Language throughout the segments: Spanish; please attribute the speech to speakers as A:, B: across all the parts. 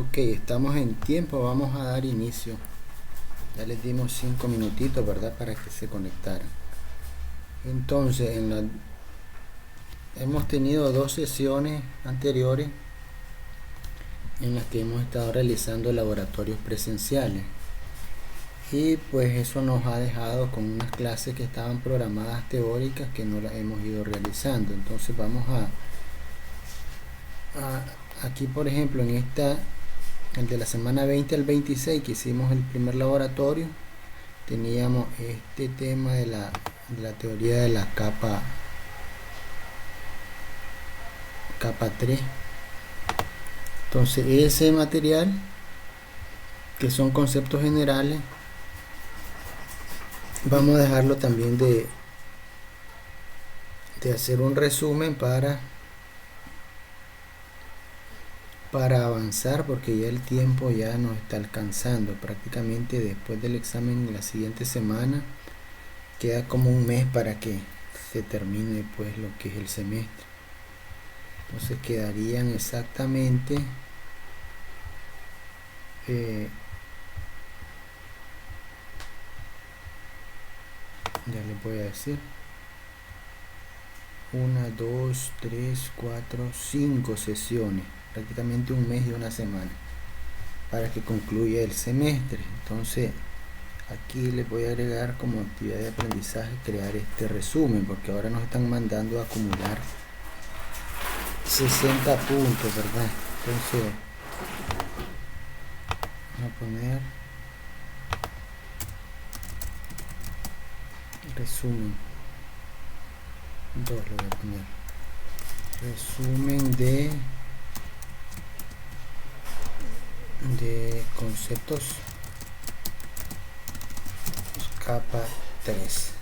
A: Ok, estamos en tiempo, vamos a dar inicio. Ya les dimos 5 minutitos, ¿verdad? Para que se conectaran. Entonces, hemos tenido 2 sesiones anteriores en las que hemos estado realizando laboratorios presenciales. Y pues eso nos ha dejado con unas clases que estaban programadas teóricas que no las hemos ido realizando. Entonces vamos aquí por ejemplo en el de la semana 20 al 26 que hicimos el primer laboratorio, teníamos este tema de la teoría de la capa 3. Entonces ese material, que son conceptos generales, vamos a dejarlo también de hacer un resumen para avanzar, porque ya el tiempo ya nos está alcanzando. Prácticamente después del examen la siguiente semana queda como un mes para que se termine pues lo que es el semestre. Entonces quedarían exactamente ya les voy a decir, 1, 2, 3, 4, 5 sesiones, prácticamente un mes y una semana para que concluya el semestre. Entonces aquí les voy a agregar como actividad de aprendizaje crear este resumen, porque ahora nos están mandando a acumular 60 puntos, ¿verdad? Entonces vamos a poner resumen 2, lo voy a poner resumen de conceptos capa 3.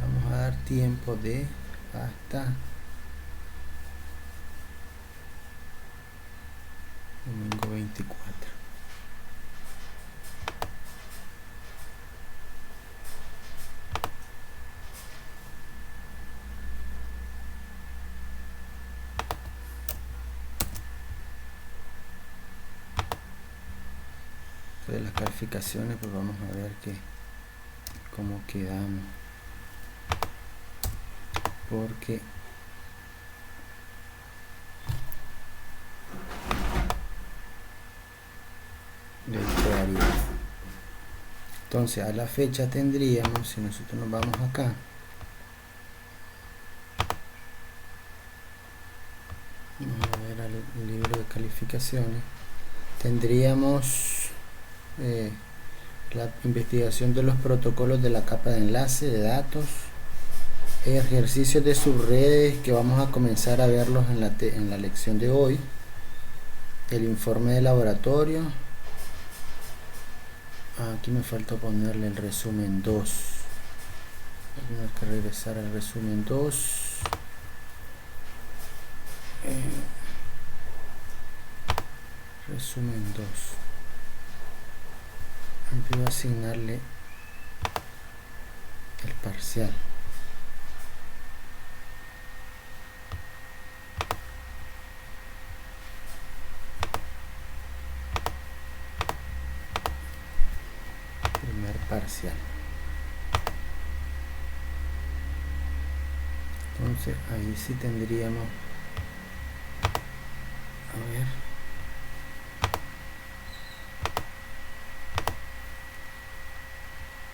A: Vamos a dar tiempo de hasta domingo 24. De las calificaciones, pues vamos a ver cómo quedamos, porque de ahí quedaría. Entonces a la fecha tendríamos, si nosotros nos vamos acá, vamos a ver al libro de calificaciones, tendríamos la investigación de los protocolos de la capa de enlace de datos, ejercicios de subredes que vamos a comenzar a verlos en la lección de hoy, el informe de laboratorio. Aquí me falta ponerle el resumen 2. Tengo que regresar al resumen 2. Resumen 2. Voy a asignarle el parcial. Primer parcial. Entonces ahí sí tendríamos, a ver,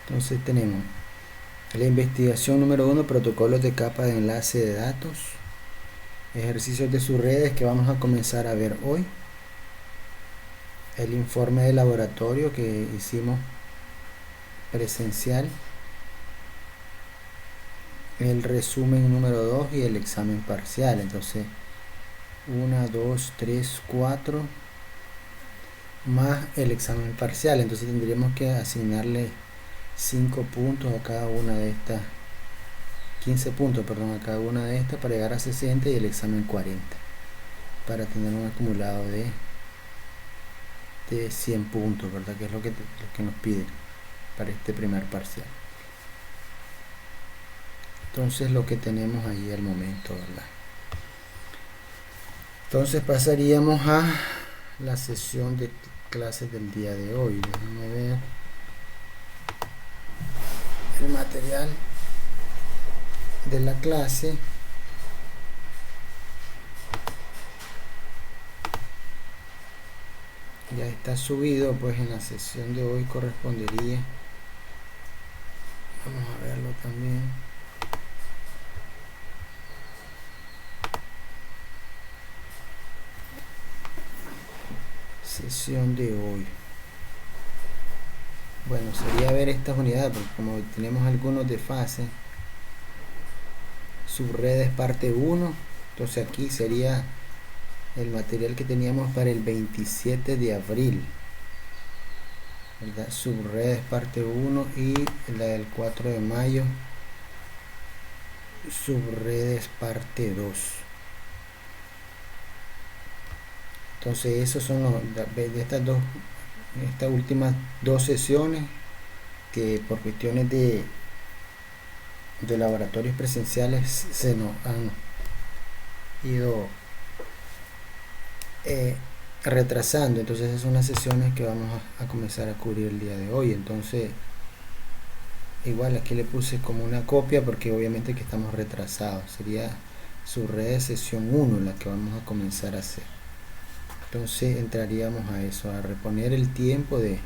A: entonces tenemos la investigación número 1, protocolos de capa de enlace de datos, ejercicios de sus redes que vamos a comenzar a ver hoy, el informe de laboratorio que hicimos presencial, el resumen número 2 y el examen parcial. Entonces 1, 2, 3, 4 más el examen parcial. Entonces tendríamos que asignarle 5 puntos a cada una de estas, 15 puntos, perdón, a cada una de estas para llegar a 60 y el examen 40, para tener un acumulado de de 100 puntos, ¿verdad? Que es lo que nos pide para este primer parcial. Entonces lo que tenemos ahí al momento, ¿verdad? Entonces pasaríamos a la sesión de clases del día de hoy. Déjenme ver el material de la clase. Ya está subido, pues en la sesión de hoy correspondería, vamos a verlo también, sesión de hoy. Bueno, sería ver estas unidades, porque como tenemos algunos de fase, subredes parte 1, entonces aquí sería el material que teníamos para el 27 de abril, ¿verdad? Subredes parte 1 y la del 4 de mayo, subredes parte 2. Entonces esos son los de estas últimas dos sesiones que por cuestiones de laboratorios presenciales se nos han ido retrasando. Entonces esas son las sesiones que vamos a comenzar a cubrir el día de hoy. Entonces igual aquí le puse como una copia porque obviamente que estamos retrasados. Sería subredes sesión 1 la que vamos a comenzar a hacer. Entonces entraríamos a eso, a reponer el tiempo de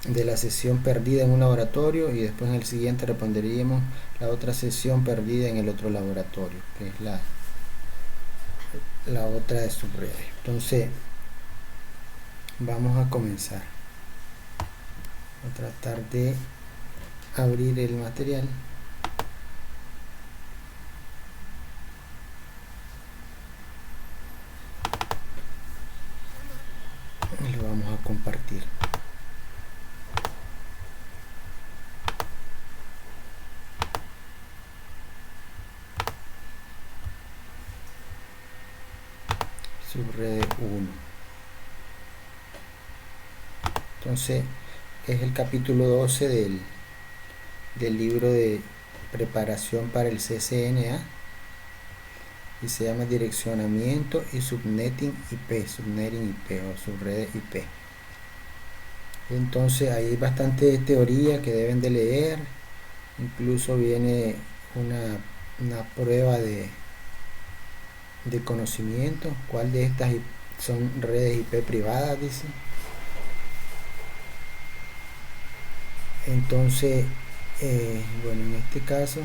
A: la sesión perdida en un laboratorio, y después en el siguiente responderíamos la otra sesión perdida en el otro laboratorio, que es la otra de subredes. Entonces vamos a comenzar a tratar de abrir el material. Lo vamos a compartir. Subred 1. Entonces es el capítulo 12 del libro de preparación para el CCNA y se llama direccionamiento y subnetting IP o subredes IP. Entonces ahí hay bastante teoría que deben de leer, incluso viene una prueba de conocimiento, cuál de estas son redes IP privadas, dice. Entonces bueno, en este caso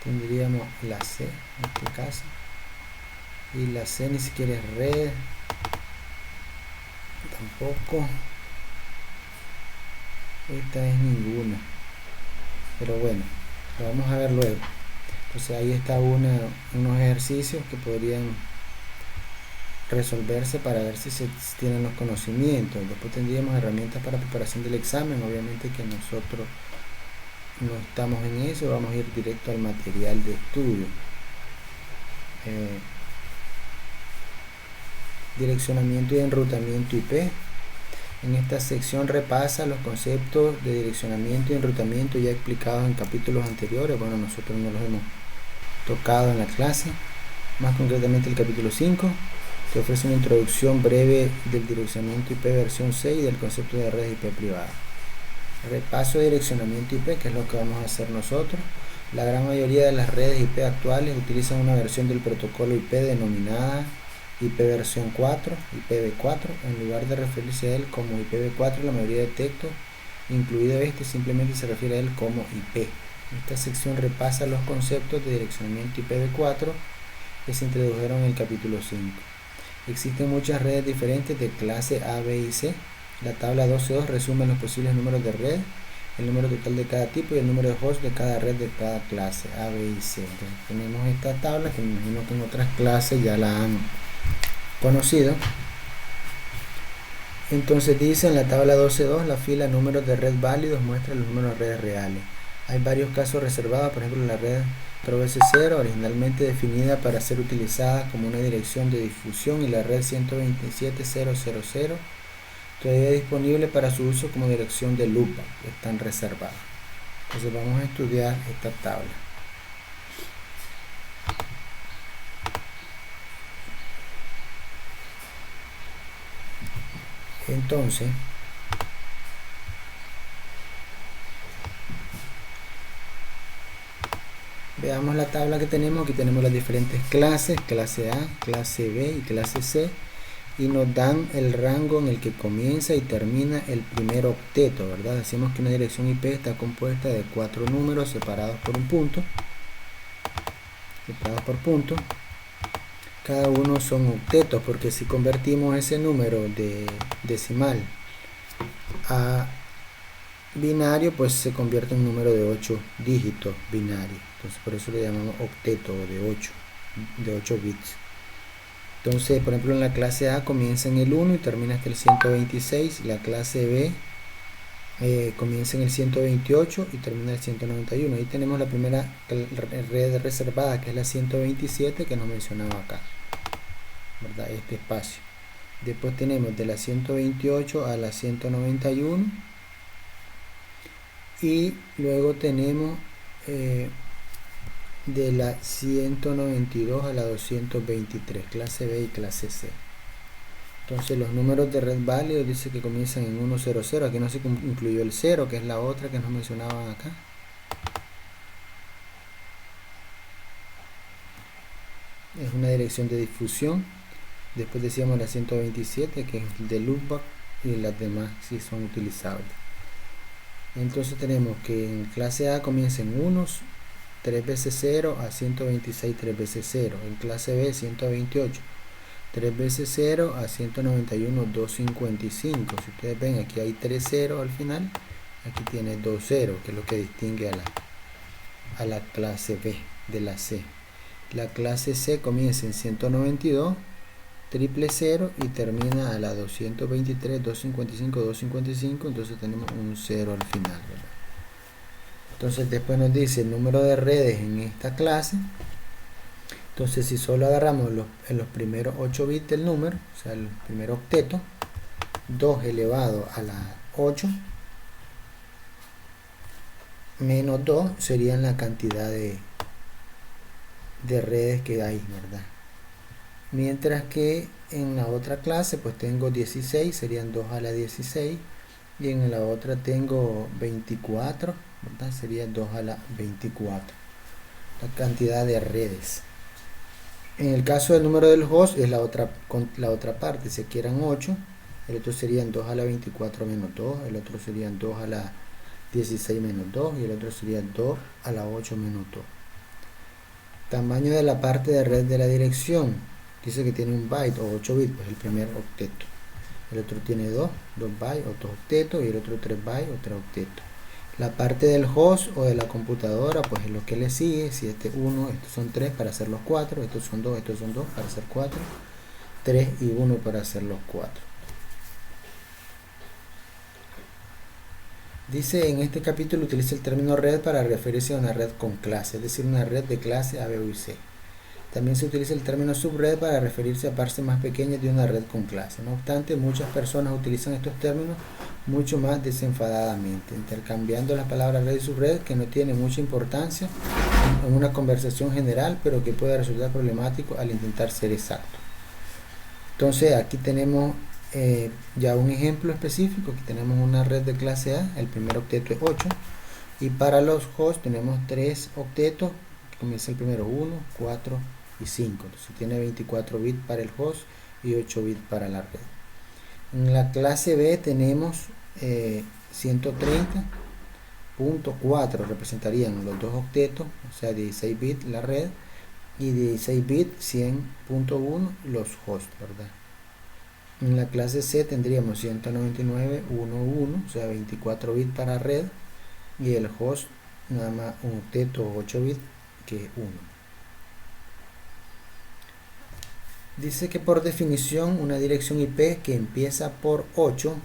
A: tendríamos la C en este caso, y la C ni siquiera es red, tampoco, esta es ninguna, pero bueno, lo vamos a ver luego. Entonces ahí está unos ejercicios que podrían resolverse para ver si se tienen los conocimientos. Después tendríamos herramientas para preparación del examen. Obviamente que nosotros no estamos en eso, vamos a ir directo al material de estudio. Direccionamiento y enrutamiento IP. En esta sección repasa los conceptos de direccionamiento y enrutamiento ya explicados en capítulos anteriores. Bueno, nosotros no los hemos tocado en la clase, más concretamente el capítulo 5, que ofrece una introducción breve del direccionamiento IP versión 6 y del concepto de redes IP privadas. Repaso de direccionamiento IP, que es lo que vamos a hacer nosotros. La gran mayoría de las redes IP actuales utilizan una versión del protocolo IP denominada IP versión 4, IPv4, en lugar de referirse a él como IPv4, la mayoría de textos, incluido este, simplemente se refiere a él como IP. Esta sección repasa los conceptos de direccionamiento IPv4 que se introdujeron en el capítulo 5. Existen muchas redes diferentes de clase A, B y C. La tabla 12.2 resume los posibles números de red, el número total de cada tipo y el número de host de cada red de cada clase A, B y C. Entonces, tenemos esta tabla que me imagino que en otras clases ya la han conocido. Entonces dice en la tabla 12.2 la fila números de red válidos muestra los números de redes reales. Hay varios casos reservados, por ejemplo la red 4bc0, originalmente definida para ser utilizada como una dirección de difusión, y la red 127.0.0.0 todavía disponible para su uso como dirección de loopback, están reservadas. Entonces vamos a estudiar esta tabla. Entonces veamos la tabla que tenemos. Aquí tenemos las diferentes clases, clase A, clase B y clase C, y nos dan el rango en el que comienza y termina el primer octeto, ¿verdad? Decimos que una dirección IP está compuesta de 4 números separados por un punto, cada uno son octetos, porque si convertimos ese número de decimal a binario, pues se convierte en un número de 8 dígitos binario. Entonces por eso le llamamos octeto, de 8 bits. Entonces, por ejemplo, en la clase A comienza en el 1 y termina hasta el 126. La clase B comienza en el 128 y termina en el 191. Ahí tenemos la primera red reservada, que es la 127, que nos mencionaba acá, ¿verdad? Este espacio. Después tenemos de la 128 a la 191, y luego tenemos de la 192 a la 223, clase B y clase C. Entonces los números de red válidos dice que comienzan en 100. Aquí no se incluyó el 0, que es la otra que nos mencionaban acá. Es una dirección de difusión. Después decíamos la 127, que es de loopback, y las demás sí son utilizables. Entonces tenemos que en clase A comienza en 1, 3 veces 0 a 126 3 veces 0. En clase B 128 3 veces 0 a 191 255. Si ustedes ven, aquí hay 3 ceros al final, aquí tiene 2 ceros, que es lo que distingue a la clase B de la C. La clase C comienza en 192 triple 0 y termina a la 223 255 255, entonces tenemos un 0 al final, ¿verdad? Entonces después nos dice el número de redes en esta clase. Entonces si solo agarramos en los primeros 8 bits del número, o sea el primer octeto, 2 elevado a la 8 menos 2 serían la cantidad de redes que hay, ¿verdad? Mientras que en la otra clase pues tengo 16, serían 2 a la 16, y en la otra tengo 24, ¿verdad? Sería 2 a la 24, la cantidad de redes. En el caso del número del host es la otra parte. Si aquí eran 8, el otro serían 2 a la 24 menos 2, el otro serían 2 a la 16 menos 2, y el otro sería 2 a la 8 menos 2. Tamaño de la parte de red de la dirección. Dice que tiene un byte o 8 bits, pues el primer octeto. El otro tiene 2 bytes, otro octeto, y el otro 3 bytes, otro octeto. La parte del host o de la computadora, pues es lo que le sigue. Si este 1, estos son 3 para hacer los 4, estos son 2 para hacer 4, 3 y 1 para hacer los 4. Dice en este capítulo utiliza el término red para referirse a una red con clase, es decir, una red de clase A, B y C. También se utiliza el término subred para referirse a partes más pequeñas de una red con clase. No obstante, muchas personas utilizan estos términos mucho más desenfadadamente, intercambiando las palabras red y subred, que no tiene mucha importancia en una conversación general, pero que puede resultar problemático al intentar ser exacto. Entonces aquí tenemos ya un ejemplo específico. Aquí tenemos una red de clase A, el primer octeto es 8, y para los hosts tenemos 3 octetos, que comienza el primero 1, 4 y 5. Entonces tiene 24 bits para el host y 8 bits para la red. En la clase B tenemos 130.4 representarían los dos octetos, o sea 16 bits la red y 16 bits 100.1 los hosts, ¿verdad? En la clase C tendríamos 199.1.1, o sea 24 bits para red, y el host nada más un octeto 8 bits, que es 1. Dice que por definición una dirección IP que empieza por 8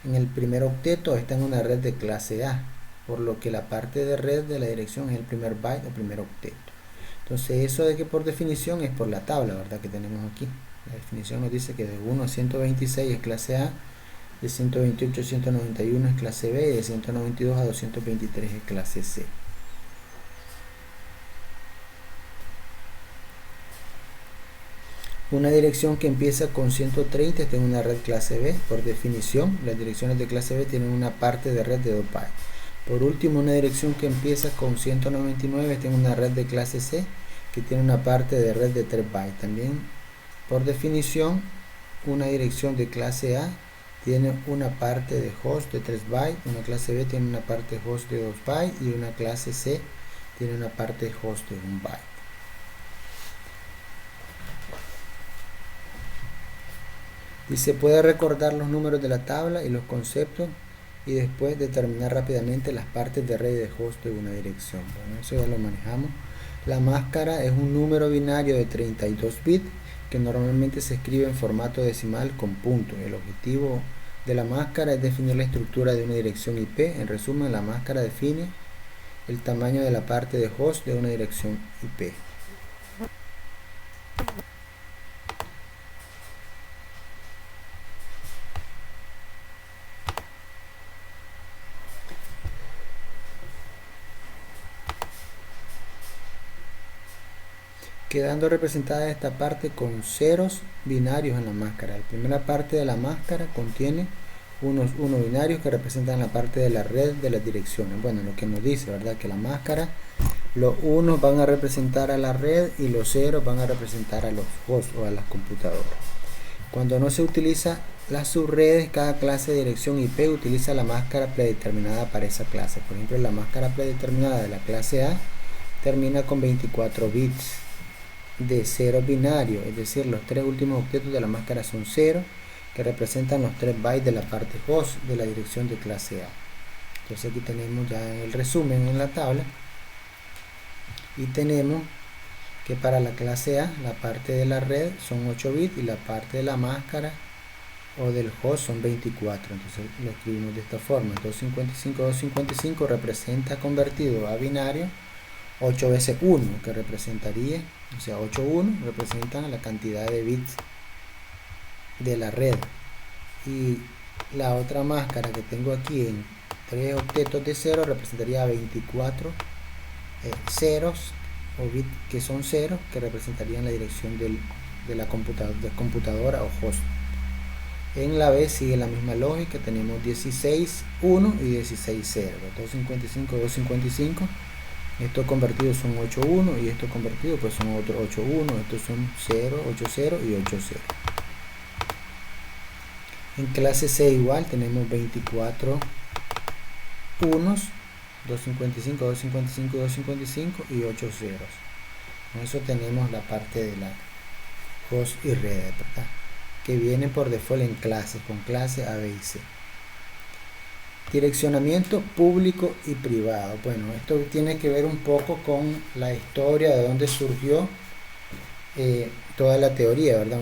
A: en el primer octeto está en una red de clase A, por lo que la parte de red de la dirección es el primer byte o primer octeto. Entonces eso de que por definición es por la tabla, ¿verdad? Que tenemos aquí. La definición nos dice que de 1 a 126 es clase A, de 128 a 191 es clase B, y de 192 a 223 es clase C. Una dirección que empieza con 130 está en una red clase B. Por definición, las direcciones de clase B tienen una parte de red de 2 bytes. Por último, una dirección que empieza con 199 está en una red de clase C, que tiene una parte de red de 3 bytes. También, por definición, una dirección de clase A tiene una parte de host de 3 bytes, una clase B tiene una parte de host de 2 bytes y una clase C tiene una parte de host de 1 byte. Dice, puede recordar los números de la tabla y los conceptos y después determinar rápidamente las partes de red y de host de una dirección. Bueno, eso ya lo manejamos. La máscara es un número binario de 32 bits que normalmente se escribe en formato decimal con puntos. El objetivo de la máscara es definir la estructura de una dirección IP. En resumen, la máscara define el tamaño de la parte de host de una dirección IP. Quedando representada esta parte con ceros binarios en la máscara. La primera parte de la máscara contiene unos 1 binarios que representan la parte de la red de las direcciones. Bueno, lo que nos dice, ¿verdad? Que la máscara, los 1 van a representar a la red y los 0 van a representar a los hosts o a las computadoras. Cuando no se utiliza las subredes, cada clase de dirección IP utiliza la máscara predeterminada para esa clase. Por ejemplo, la máscara predeterminada de la clase A termina con 24 bits de 0 binario, es decir, los 3 últimos octetos de la máscara son 0, que representan los 3 bytes de la parte host de la dirección de clase A. Entonces aquí tenemos ya el resumen en la tabla y tenemos que para la clase A la parte de la red son 8 bits y la parte de la máscara o del host son 24. Entonces lo escribimos de esta forma: 255 representa convertido a binario 8 veces 1, que representaría, o sea, 8 1 representan la cantidad de bits de la red, y la otra máscara que tengo aquí en 3 octetos de 0 representaría 24 ceros o bits que son 0, que representarían la dirección de la computadora o host. En la B sigue la misma lógica, tenemos 16 1 y 16 0, 255 255. Estos convertidos son 8 1 y estos convertidos pues son otros 8 1, estos son 0 8 0 y 8 0. En clase C igual tenemos 24 unos, 255 255 255 y 8 ceros. Con eso tenemos la parte de la host y red, ¿verdad?, que vienen por default en clases, con clase A, B y C. Direccionamiento público y privado. Bueno, esto tiene que ver un poco con la historia de dónde surgió toda la teoría, ¿verdad?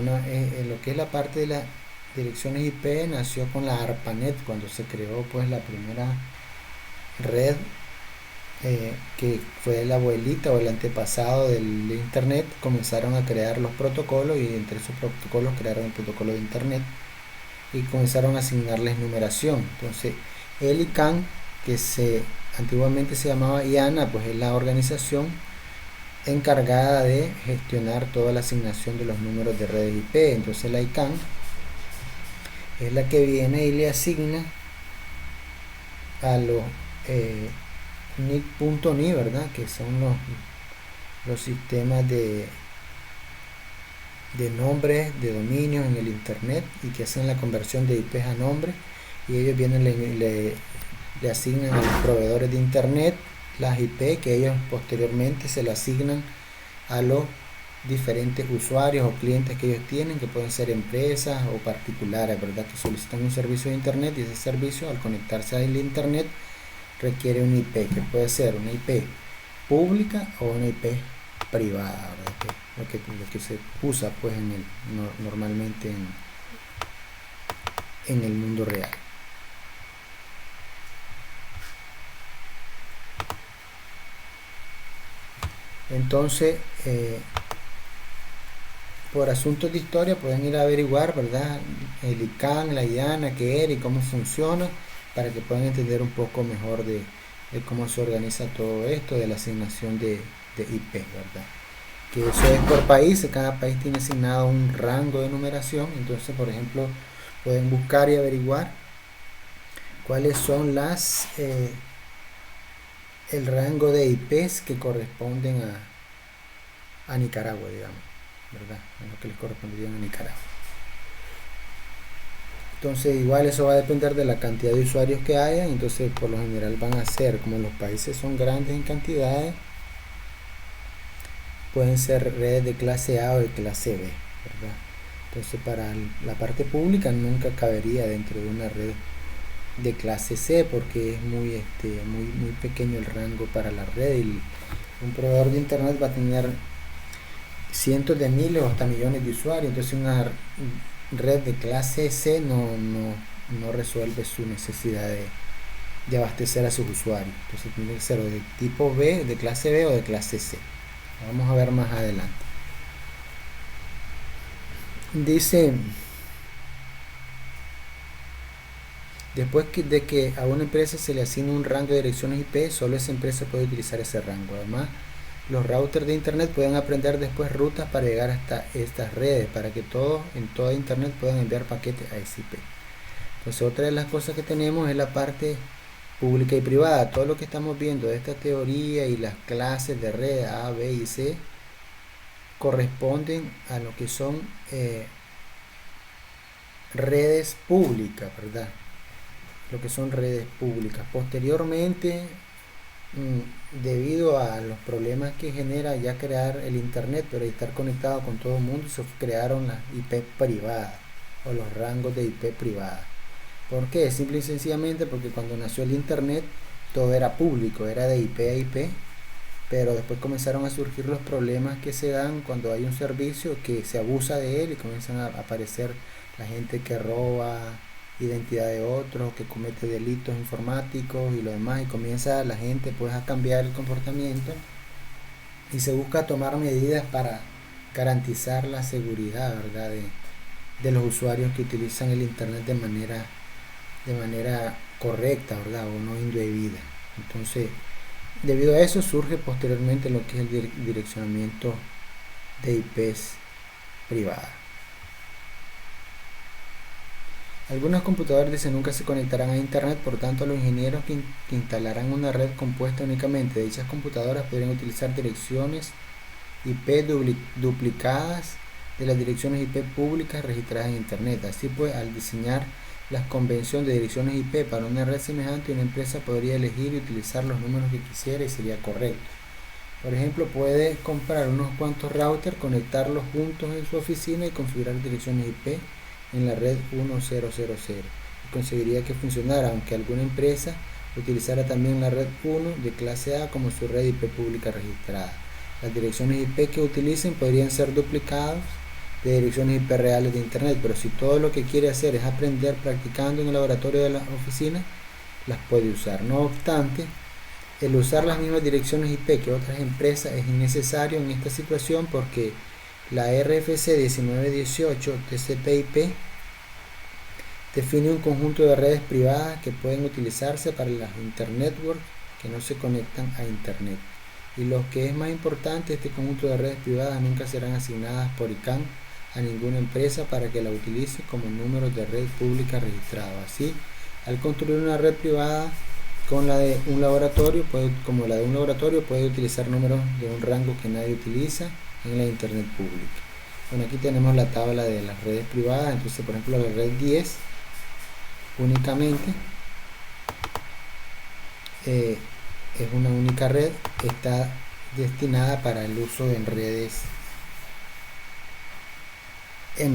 A: Lo que es la parte de las direcciones IP nació con la ARPANET, cuando se creó pues la primera red que fue la abuelita o el antepasado del internet. Comenzaron a crear los protocolos y entre esos protocolos crearon el protocolo de internet y comenzaron a asignarles numeración. Entonces el ICANN, que antiguamente se llamaba IANA, pues es la organización encargada de gestionar toda la asignación de los números de redes IP. Entonces la ICANN es la que viene y le asigna a los NIC.NI, ¿verdad?, que son los sistemas de nombres de dominios en el internet y que hacen la conversión de IPs a nombres, y ellos vienen le asignan a los proveedores de internet las IP, que ellos posteriormente se le asignan a los diferentes usuarios o clientes que ellos tienen, que pueden ser empresas o particulares, ¿verdad?, que solicitan un servicio de internet, y ese servicio, al conectarse al internet, requiere un IP, que puede ser una IP pública o una IP privada, ¿verdad?, lo que se usa pues normalmente en el mundo real. Entonces, por asuntos de historia pueden ir a averiguar, ¿verdad? El ICANN, la IANA, qué era y cómo funciona, para que puedan entender un poco mejor de cómo se organiza todo esto, de la asignación de IP, ¿verdad? Que eso es por país, cada país tiene asignado un rango de numeración. Entonces, por ejemplo, pueden buscar y averiguar cuáles son el rango de IPs que corresponden a Nicaragua, digamos, ¿verdad? En lo que les correspondería a Nicaragua. Entonces, igual eso va a depender de la cantidad de usuarios que haya. Entonces, por lo general van a ser, como los países son grandes en cantidades, pueden ser redes de clase A o de clase B, ¿verdad? Entonces, para la parte pública nunca cabería dentro de una red de clase C, porque es muy pequeño el rango para la red, y un proveedor de internet va a tener cientos de miles o hasta millones de usuarios. Entonces, una red de clase C no resuelve su necesidad de abastecer a sus usuarios. Entonces, tiene que ser o de tipo B, de clase B o de clase C. Vamos a ver más adelante. Dice, después de que a una empresa se le asigne un rango de direcciones IP, solo esa empresa puede utilizar ese rango. Además, los routers de internet pueden aprender después rutas para llegar hasta estas redes, para que todos en toda internet puedan enviar paquetes a ese IP. Entonces, otra de las cosas que tenemos es la parte pública y privada. Todo lo que estamos viendo de esta teoría y las clases de red A, B y C corresponden a lo que son redes públicas, ¿verdad? Lo que son redes públicas. Posteriormente, debido a los problemas que genera ya crear el internet, pero estar conectado con todo el mundo, se crearon las IP privadas o los rangos de IP privadas. ¿Por qué? Simple y sencillamente porque cuando nació el internet todo era público, era de IP a IP, pero después comenzaron a surgir los problemas que se dan cuando hay un servicio que se abusa de él y comienzan a aparecer la gente que roba identidad de otros, que comete delitos informáticos y lo demás, y comienza la gente pues a cambiar el comportamiento y se busca tomar medidas para garantizar la seguridad, ¿verdad? De los usuarios que utilizan el internet de manera correcta, ¿verdad? O no indebida. Entonces, debido a eso surge posteriormente lo que es el direccionamiento de IPs privadas. Algunos computadores dicen nunca se conectarán a internet, por tanto los ingenieros que instalarán una red compuesta únicamente de dichas computadoras podrían utilizar direcciones IP duplicadas de las direcciones IP públicas registradas en internet. Así pues, al diseñar la convención de direcciones IP para una red semejante, una empresa podría elegir y utilizar los números que quisiera y sería correcto. Por ejemplo, puede comprar unos cuantos routers, conectarlos juntos en su oficina y configurar direcciones IP en la red 1000 y conseguiría que funcionara, aunque alguna empresa utilizara también la red 1 de clase A como su red IP pública registrada. Las direcciones IP que utilicen podrían ser duplicadas de direcciones IP reales de internet, pero si todo lo que quiere hacer es aprender practicando en el laboratorio de la oficina, las puede usar. No obstante, el usar las mismas direcciones IP que otras empresas es innecesario en esta situación, porque la RFC 1918 TCP/IP define un conjunto de redes privadas que pueden utilizarse para las internetworks que no se conectan a internet. Y lo que es más importante, este conjunto de redes privadas nunca serán asignadas por ICANN a ninguna empresa para que la utilice como números de red pública registrados. Así, al construir una red privada como la de un laboratorio, puede utilizar números de un rango que nadie utiliza en la internet pública. Bueno, aquí tenemos la tabla de las redes privadas. Entonces, por ejemplo, la red 10 únicamente es una única red, está destinada para el uso en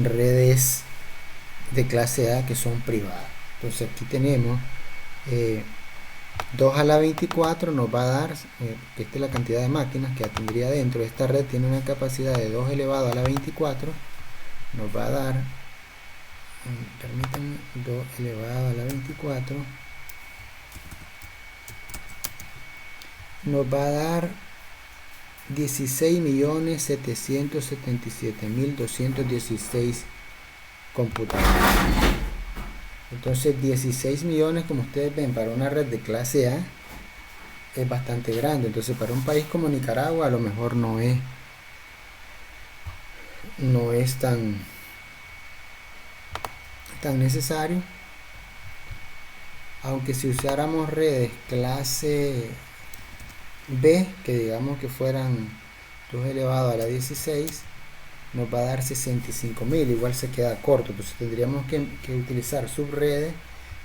A: redes de clase A que son privadas. Entonces aquí tenemos 2 a la 24 nos va a dar, que esta es la cantidad de máquinas que tendría dentro. Esta red tiene una capacidad de 2 elevado a la 24, nos va a dar, permítanme, 2 elevado a la 24, nos va a dar 16.777.216 computadores. Entonces 16 millones, como ustedes ven, para una red de clase A es bastante grande. Entonces para un país como Nicaragua a lo mejor no es tan necesario, aunque si usáramos redes clase B, que digamos que fueran 2 elevado a la 16, nos va a dar 65.000, igual se queda corto. Entonces tendríamos que utilizar subredes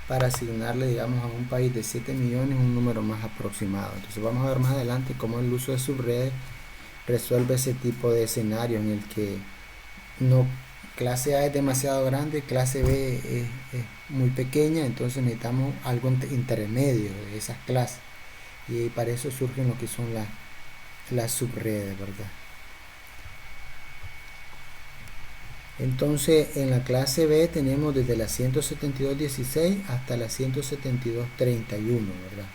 A: para asignarle, digamos, a un país de 7 millones un número más aproximado. Entonces vamos a ver más adelante cómo el uso de subredes resuelve ese tipo de escenario en el que no, clase A es demasiado grande, clase B es muy pequeña, entonces necesitamos algo intermedio de esas clases, y para eso surgen lo que son las subredes, ¿verdad? Entonces en la clase B tenemos desde la 172.16 hasta la 172.31, ¿verdad?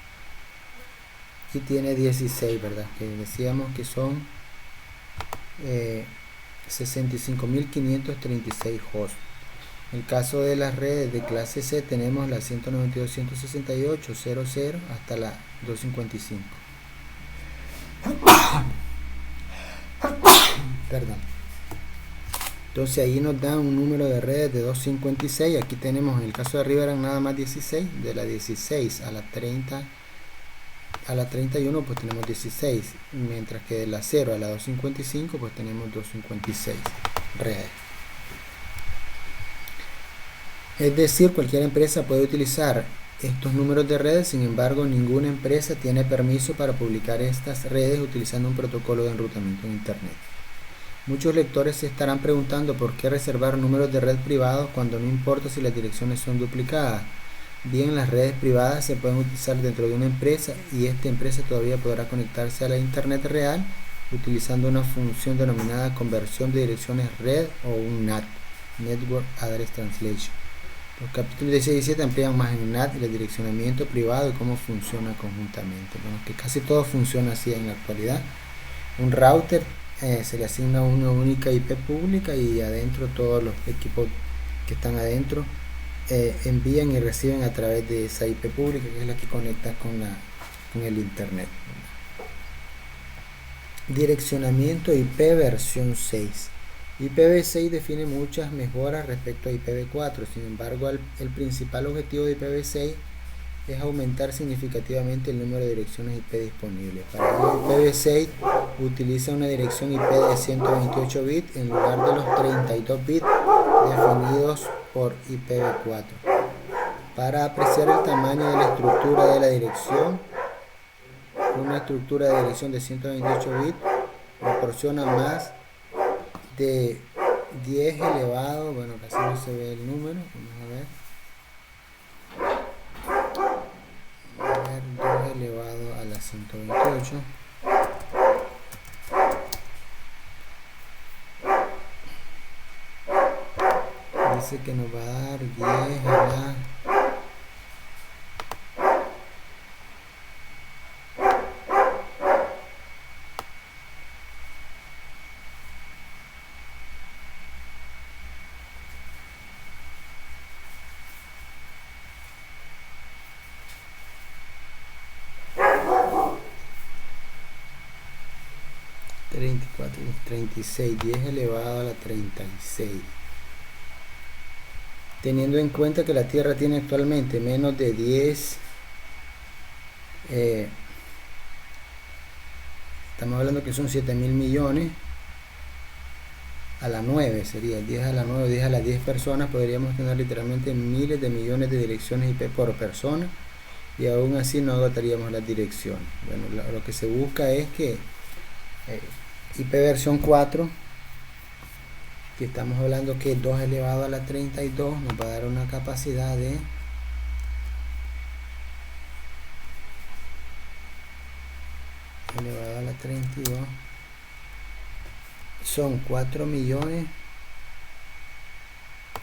A: Y tiene 16, ¿verdad? Que decíamos que son 65.536 hosts. En el caso de las redes de clase C tenemos la 192.168.00 hasta la 255. Perdón. Entonces ahí nos da un número de redes de 256. Aquí tenemos, en el caso de arriba eran nada más 16, de la 16 a la 30 a la 31 pues tenemos 16, mientras que de la 0 a la 255 pues tenemos 256 redes. Es decir, cualquier empresa puede utilizar estos números de redes, sin embargo ninguna empresa tiene permiso para publicar estas redes utilizando un protocolo de enrutamiento en internet. Muchos lectores se estarán preguntando por qué reservar números de red privados cuando no importa si las direcciones son duplicadas. Bien, las redes privadas se pueden utilizar dentro de una empresa y esta empresa todavía podrá conectarse a la internet real utilizando una función denominada conversión de direcciones red o un NAT, Network Address Translation. Los capítulos 16 y 17 amplían más en NAT y el direccionamiento privado y cómo funciona conjuntamente. Bueno, que casi todo funciona así en la actualidad. Un router se le asigna una única IP pública y adentro todos los equipos que están adentro envían y reciben a través de esa IP pública, que es la que conecta con el internet. Direccionamiento IP versión 6. IPv6 define muchas mejoras respecto a IPv4, sin embargo el principal objetivo de IPv6 es aumentar significativamente el número de direcciones IP disponibles. Para ello, IPv6 utiliza una dirección IP de 128 bits en lugar de los 32 bits definidos por IPv4. Para apreciar el tamaño de la estructura de la dirección, una estructura de dirección de 128 bits proporciona más de 10 elevado, bueno, casi no se ve el número, vamos a ver. 2 elevado a la 128 dice que nos va a dar 10 a la 34, 36, 10 elevado a la 36. Teniendo en cuenta que la Tierra tiene actualmente menos de 10, estamos hablando que son 7.000 millones, a la 9 sería 10 a la 9, 10 a las 10 personas, podríamos tener literalmente miles de millones de direcciones IP por persona y aún así no agotaríamos las direcciones. Bueno, lo que se busca es que IP versión 4, que estamos hablando que 2 elevado a la 32 nos va a dar una capacidad de elevado a la 32 son 4 millones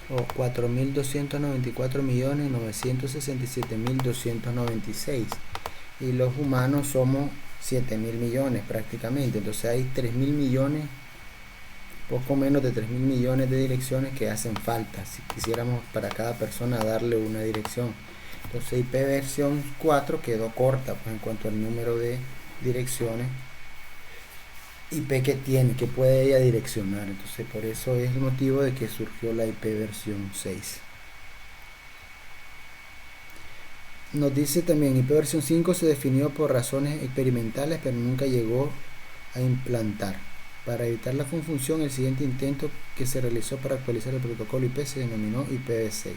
A: o 4.294.967.296 y los humanos somos 7.000 millones prácticamente. Entonces hay 3.000 millones, poco menos de 3.000 millones de direcciones que hacen falta si quisiéramos para cada persona darle una dirección. Entonces IP versión 4 quedó corta, pues, en cuanto al número de direcciones IP que tiene, que puede ella direccionar. Entonces por eso es el motivo de que surgió la IP versión 6. Nos dice también, IP versión 5 se definió por razones experimentales, pero nunca llegó a implantar. Para evitar la confusión, el siguiente intento que se realizó para actualizar el protocolo IP se denominó IPv6.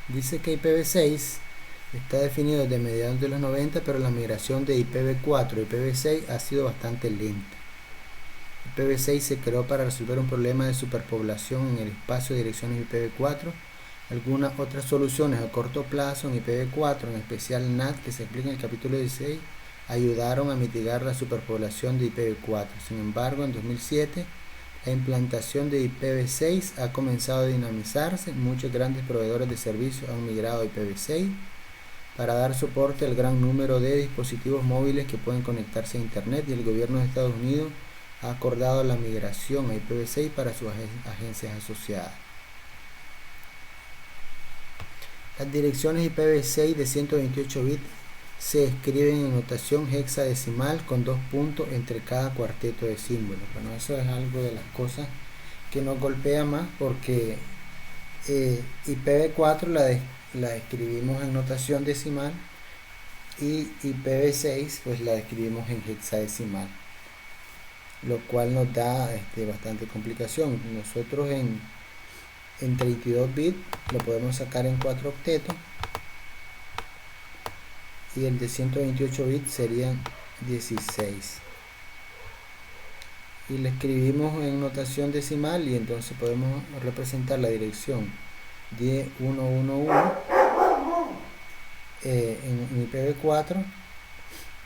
A: Dice que IPv6 está definido desde mediados de los 90, pero la migración de IPv4 a IPv6 ha sido bastante lenta. IPv6 se creó para resolver un problema de superpoblación en el espacio de direcciones IPv4. Algunas otras soluciones a corto plazo en IPv4, en especial NAT, que se explica en el capítulo 16, ayudaron a mitigar la superpoblación de IPv4. Sin embargo, en 2007, la implantación de IPv6 ha comenzado a dinamizarse. Muchos grandes proveedores de servicios han migrado a IPv6 para dar soporte al gran número de dispositivos móviles que pueden conectarse a Internet, y el gobierno de Estados Unidos ha acordado la migración a IPv6 para sus agencias asociadas. Las direcciones IPv6 de 128 bits se escriben en notación hexadecimal con 2 puntos entre cada cuarteto de símbolos. Bueno, eso es algo de las cosas que nos golpea más, porque IPv4 la escribimos en notación decimal y IPv6 pues la escribimos en hexadecimal, lo cual nos da bastante complicación. Nosotros en 32 bits lo podemos sacar en 4 octetos, y el de 128 bits serían 16, y le escribimos en notación decimal, y entonces podemos representar la dirección 10111 en IPv4,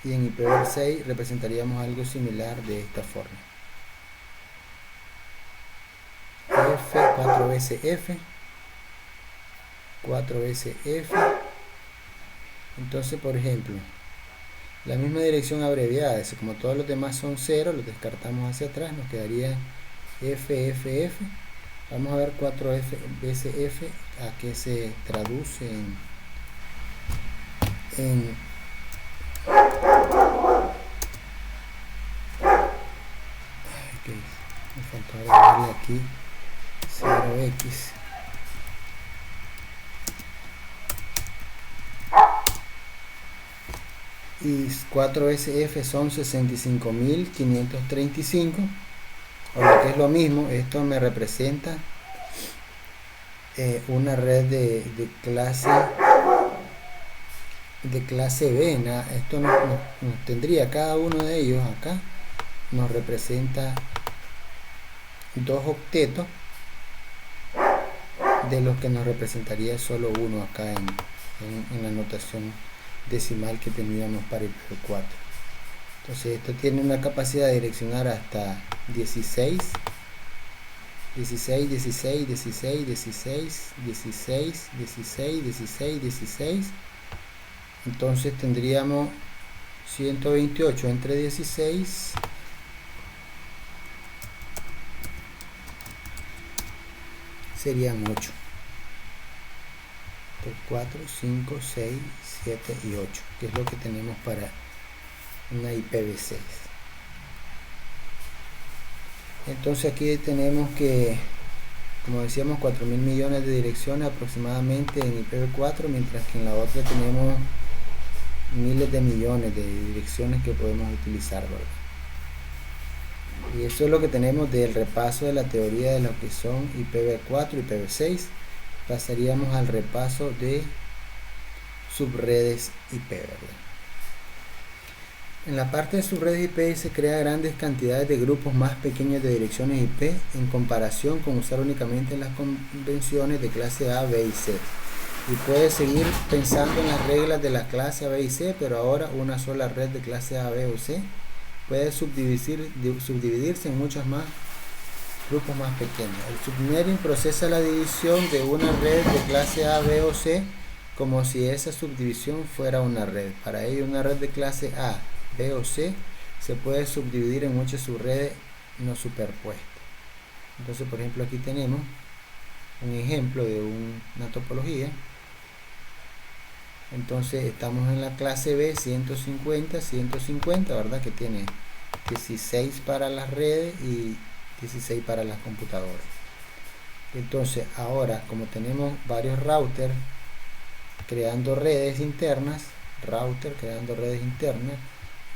A: y en IPv6 representaríamos algo similar de esta forma: F, 4 veces F, 4 veces F. Entonces, por ejemplo, la misma dirección abreviada, es como todos los demás son 0, los descartamos hacia atrás, nos quedaría F, F, F. Vamos a ver 4 veces F a qué se traduce en okay, me faltó agregarle aquí 0x. Y 4 SF son 65.535, o lo que es lo mismo, esto me representa una red de clase B. Esto nos tendría, cada uno de ellos acá nos representa 2 octetos, de los que nos representaría solo uno acá en la notación decimal que teníamos para IPv4. Entonces esto tiene una capacidad de direccionar hasta 16, 16, 16, 16, 16, 16, 16, 16, 16. Entonces tendríamos 128 entre 16 serían 8. 4, 5, 6, 7 y 8, que es lo que tenemos para una IPv6. Entonces aquí tenemos que, como decíamos, 4.000 millones de direcciones aproximadamente en IPv4, mientras que en la otra tenemos miles de millones de direcciones que podemos utilizar, ¿verdad? Y eso es lo que tenemos del repaso de la teoría de lo que son IPv4 y IPv6. Pasaríamos al repaso de subredes IP, ¿verdad? En la parte de subredes IP se crea grandes cantidades de grupos más pequeños de direcciones IP en comparación con usar únicamente las convenciones de clase A, B y C. Y puede seguir pensando en las reglas de la clase A, B y C, pero ahora una sola red de clase A, B o C puede subdividirse en muchos más grupos más pequeños. El subnetting procesa la división de una red de clase A, B o C como si esa subdivisión fuera una red. Para ello, una red de clase A, B o C se puede subdividir en muchas subredes no superpuestas. Entonces, por ejemplo, aquí tenemos un ejemplo de una topología. Entonces estamos en la clase B, 150, 150, ¿verdad? Que tiene 16 para las redes y 16 para las computadoras. Entonces ahora, como tenemos varios routers creando redes internas, router creando redes internas,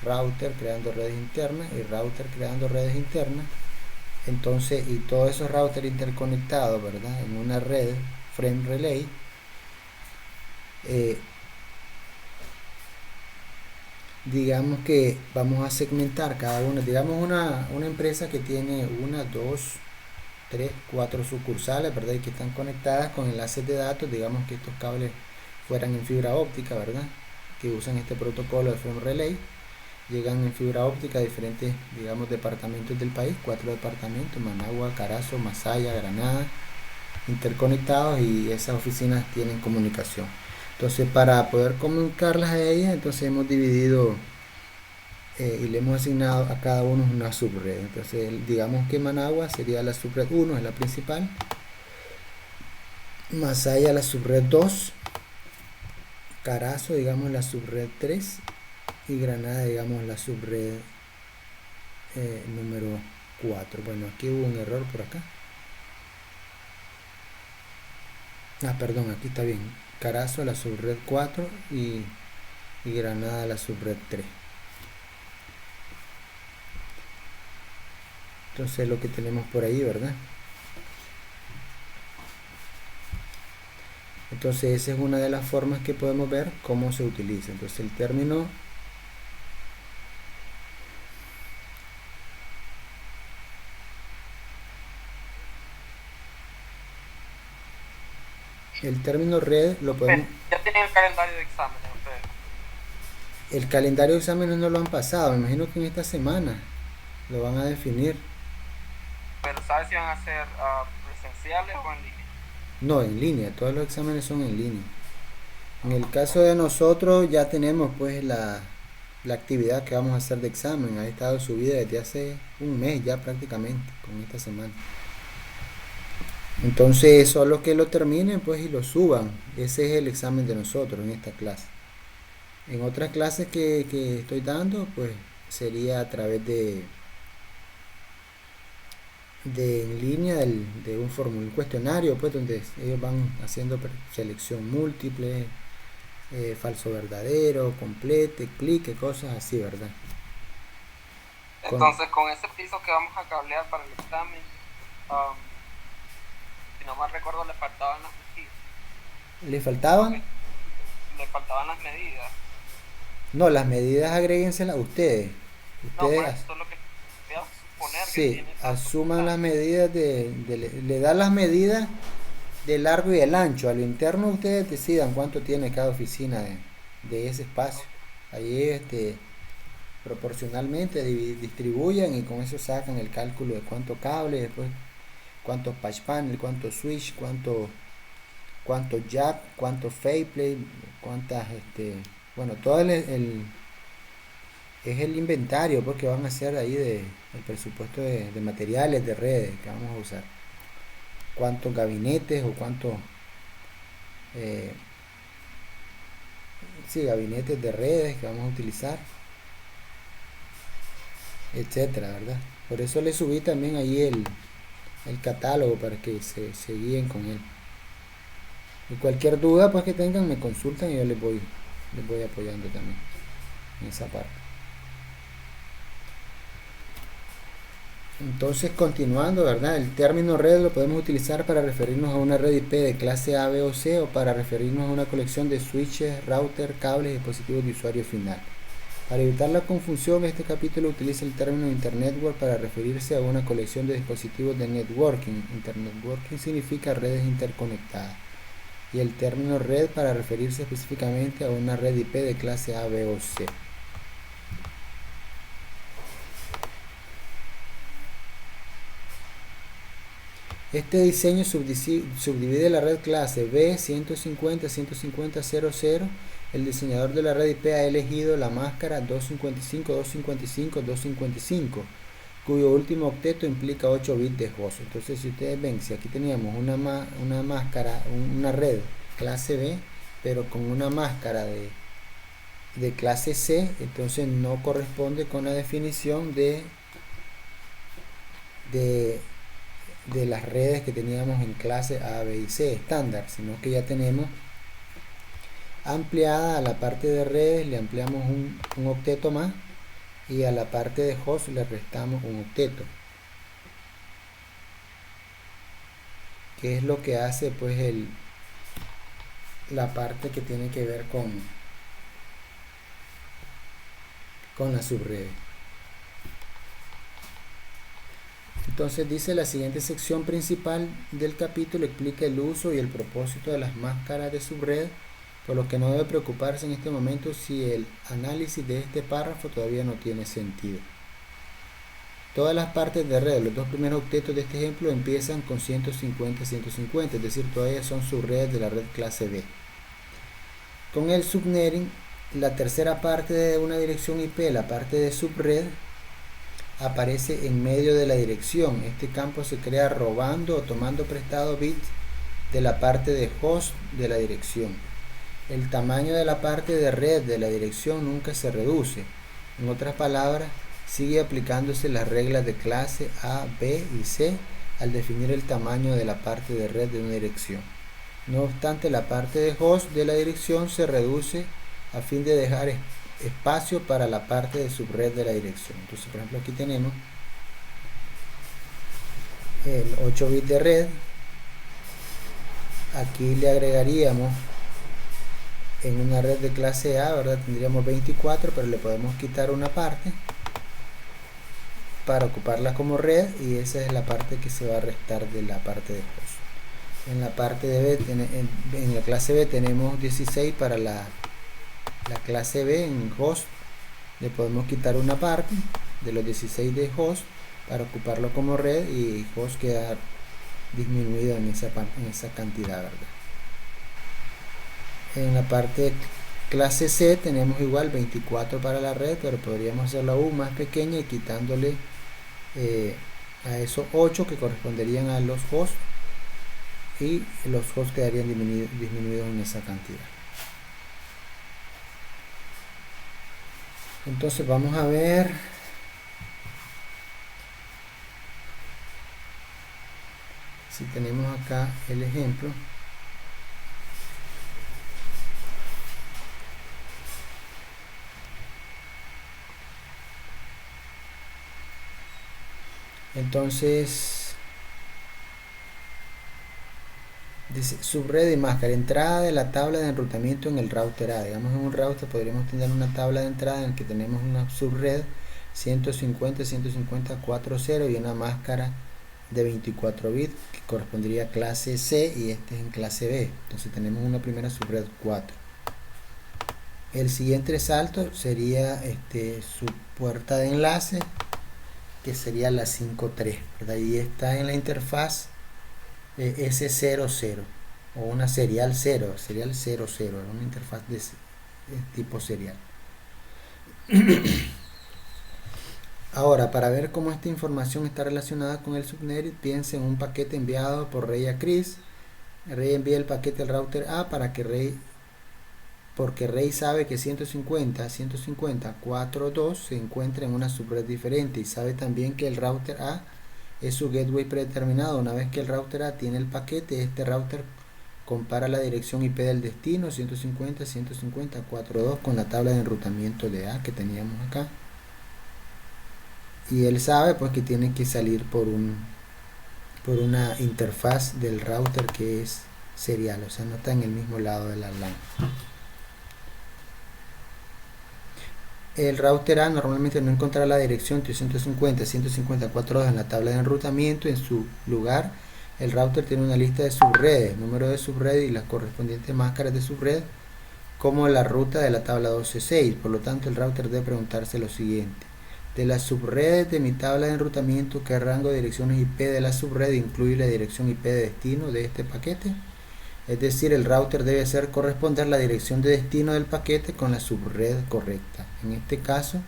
A: router creando redes internas y router creando redes internas, entonces, y todos esos routers interconectados, ¿verdad? En una red frame relay, digamos que vamos a segmentar cada una, digamos una empresa que tiene una, dos, tres, cuatro sucursales, ¿verdad? Y que están conectadas con enlaces de datos, digamos que estos cables fueran en fibra óptica, ¿verdad? Que usan este protocolo de frame relay, llegan en fibra óptica a diferentes, digamos, departamentos del país, 4 departamentos, Managua, Carazo, Masaya, Granada, interconectados, y esas oficinas tienen comunicación. Entonces, para poder comunicarlas a ellas, entonces hemos dividido y le hemos asignado a cada uno una subred. Entonces, digamos que Managua sería la subred 1, es la principal, Masaya la subred 2, Carazo, digamos, la subred 3, y Granada, digamos, la subred número 4. Bueno, aquí hubo un error por acá. Perdón, aquí está bien. Carazo la subred 4 y Granada la subred 3. Entonces lo que tenemos por ahí, ¿verdad? Entonces esa es una de las formas que podemos ver cómo se utiliza. Entonces el término red lo podemos...
B: Ya tienen el calendario de exámenes ustedes.
A: El calendario de exámenes no lo han pasado, me imagino que en esta semana lo van a definir.
B: Pero ¿sabes si van a ser presenciales o en línea?
A: No, en línea, todos los exámenes son en línea. En el caso de nosotros ya tenemos pues la actividad que vamos a hacer de examen. Ha estado subida desde hace un mes ya prácticamente, con esta semana. Entonces solo que lo terminen pues y lo suban. Ese es el examen de nosotros en esta clase. En otras clases que estoy dando pues sería a través de en línea de un cuestionario pues donde ellos van haciendo selección múltiple, falso verdadero, complete, clic, cosas así, ¿verdad?
B: Entonces, con ese piso que vamos a cablear para el examen, si no mal recuerdo, le faltaban las medidas.
A: ¿Le faltaban?
B: Le faltaban las medidas.
A: No, las medidas agréguenselas ustedes.
B: No, por
A: Ustedes,
B: eso es lo que voy a suponer que
A: sí,
B: tiene tanto.
A: asuman las medidas le dan las medidas de largo y el ancho. A lo interno ustedes decidan cuánto tiene cada oficina de ese espacio. Ahí proporcionalmente distribuyan y con eso sacan el cálculo de cuánto cable, después cuántos patch panel, cuánto switch, cuánto jack, cuánto faceplate, cuántas, bueno, todo es el inventario porque van a hacer ahí el presupuesto de materiales de redes que vamos a usar. Cuántos gabinetes o cuántos gabinetes de redes que vamos a utilizar, etcétera, ¿verdad? Por eso le subí también ahí el catálogo para que se guíen con él. Y cualquier duda pues que tengan me consultan y yo les voy apoyando también en esa parte. Entonces, continuando, ¿verdad? El término red lo podemos utilizar para referirnos a una red IP de clase A, B o C, o para referirnos a una colección de switches, router, cables y dispositivos de usuario final. Para evitar la confusión, este capítulo utiliza el término Internetwork para referirse a una colección de dispositivos de networking. Internetworking significa redes interconectadas. Y el término red para referirse específicamente a una red IP de clase A, B o C. Este diseño subdivide la red clase B 150.150.00. El diseñador de la red IP ha elegido la máscara 255.255.255, cuyo último octeto implica 8 bits de host. Entonces, si ustedes ven, si aquí teníamos una máscara, una red clase B, pero con una máscara de clase C, entonces no corresponde con la definición de las redes que teníamos en clase A, B y C estándar, sino que ya tenemos ampliada a la parte de redes, le ampliamos un octeto más, y a la parte de host le restamos un octeto, que es lo que hace pues la parte que tiene que ver con la subred. Entonces dice: la siguiente sección principal del capítulo explica el uso y el propósito de las máscaras de subred, por lo que no debe preocuparse en este momento si el análisis de este párrafo todavía no tiene sentido. Todas las partes de red, los dos primeros octetos de este ejemplo, empiezan con 150-150, es decir, todas son subredes de la red clase B. Con el subnetting, la tercera parte de una dirección IP, la parte de subred, aparece en medio de la dirección. Este campo se crea robando o tomando prestado bits de la parte de host de la dirección. El tamaño de la parte de red de la dirección nunca se reduce. En otras palabras, sigue aplicándose las reglas de clase A, B y C al definir el tamaño de la parte de red de una dirección. No obstante, la parte de host de la dirección se reduce a fin de dejar espacio para la parte de subred de la dirección. Entonces, por ejemplo, aquí tenemos el 8 bits de red. Aquí le agregaríamos, en una red de clase A, ¿verdad?, tendríamos 24, pero le podemos quitar una parte para ocuparla como red, y esa es la parte que se va a restar de la parte de host. En la parte de B, en la clase B tenemos 16 para la clase B. En host le podemos quitar una parte de los 16 de host para ocuparlo como red, y host queda disminuido en esa cantidad, ¿verdad? En la parte clase C tenemos igual 24 para la red, pero podríamos hacerla aún más pequeña y quitándole a esos 8 que corresponderían a los hosts, y los hosts quedarían disminuidos en esa cantidad. Entonces vamos a ver si tenemos acá el ejemplo. Entonces dice subred y máscara: entrada de la tabla de enrutamiento en el router A. Digamos, en un router podríamos tener una tabla de entrada en la que tenemos una subred 150.150.40 y una máscara de 24 bits que correspondería a clase C, y este es en clase B. Entonces tenemos una primera subred 4. El siguiente salto sería su puerta de enlace, que sería la 5.3, ¿verdad? Y está en la interfaz S00 o una serial 0, serial 00, una interfaz de tipo serial. Ahora, para ver cómo esta información está relacionada con el subnet, piense en un paquete enviado por Rey a Chris. Rey envía el paquete al router A porque Rey sabe que 150.150.42 se encuentra en una subred diferente, y sabe también que el router A es su gateway predeterminado. Una vez que el router A tiene el paquete, este router compara la dirección IP del destino 150.150.42 con la tabla de enrutamiento de A que teníamos acá, y él sabe pues que tiene que salir por una interfaz del router que es serial, o sea, no está en el mismo lado de la LAN. El router A normalmente no encontrará la dirección 350.150.42 en la tabla de enrutamiento. En su lugar, el router tiene una lista de subredes, número de subred y las correspondientes máscaras de subred, como la ruta de la tabla 12.6. Por lo tanto, el router debe preguntarse lo siguiente: De las subredes de mi tabla de enrutamiento, ¿qué rango de direcciones IP de la subred incluye la dirección IP de destino de este paquete? Es decir, el router debe hacer corresponder la dirección de destino del paquete con la subred correcta. En este caso,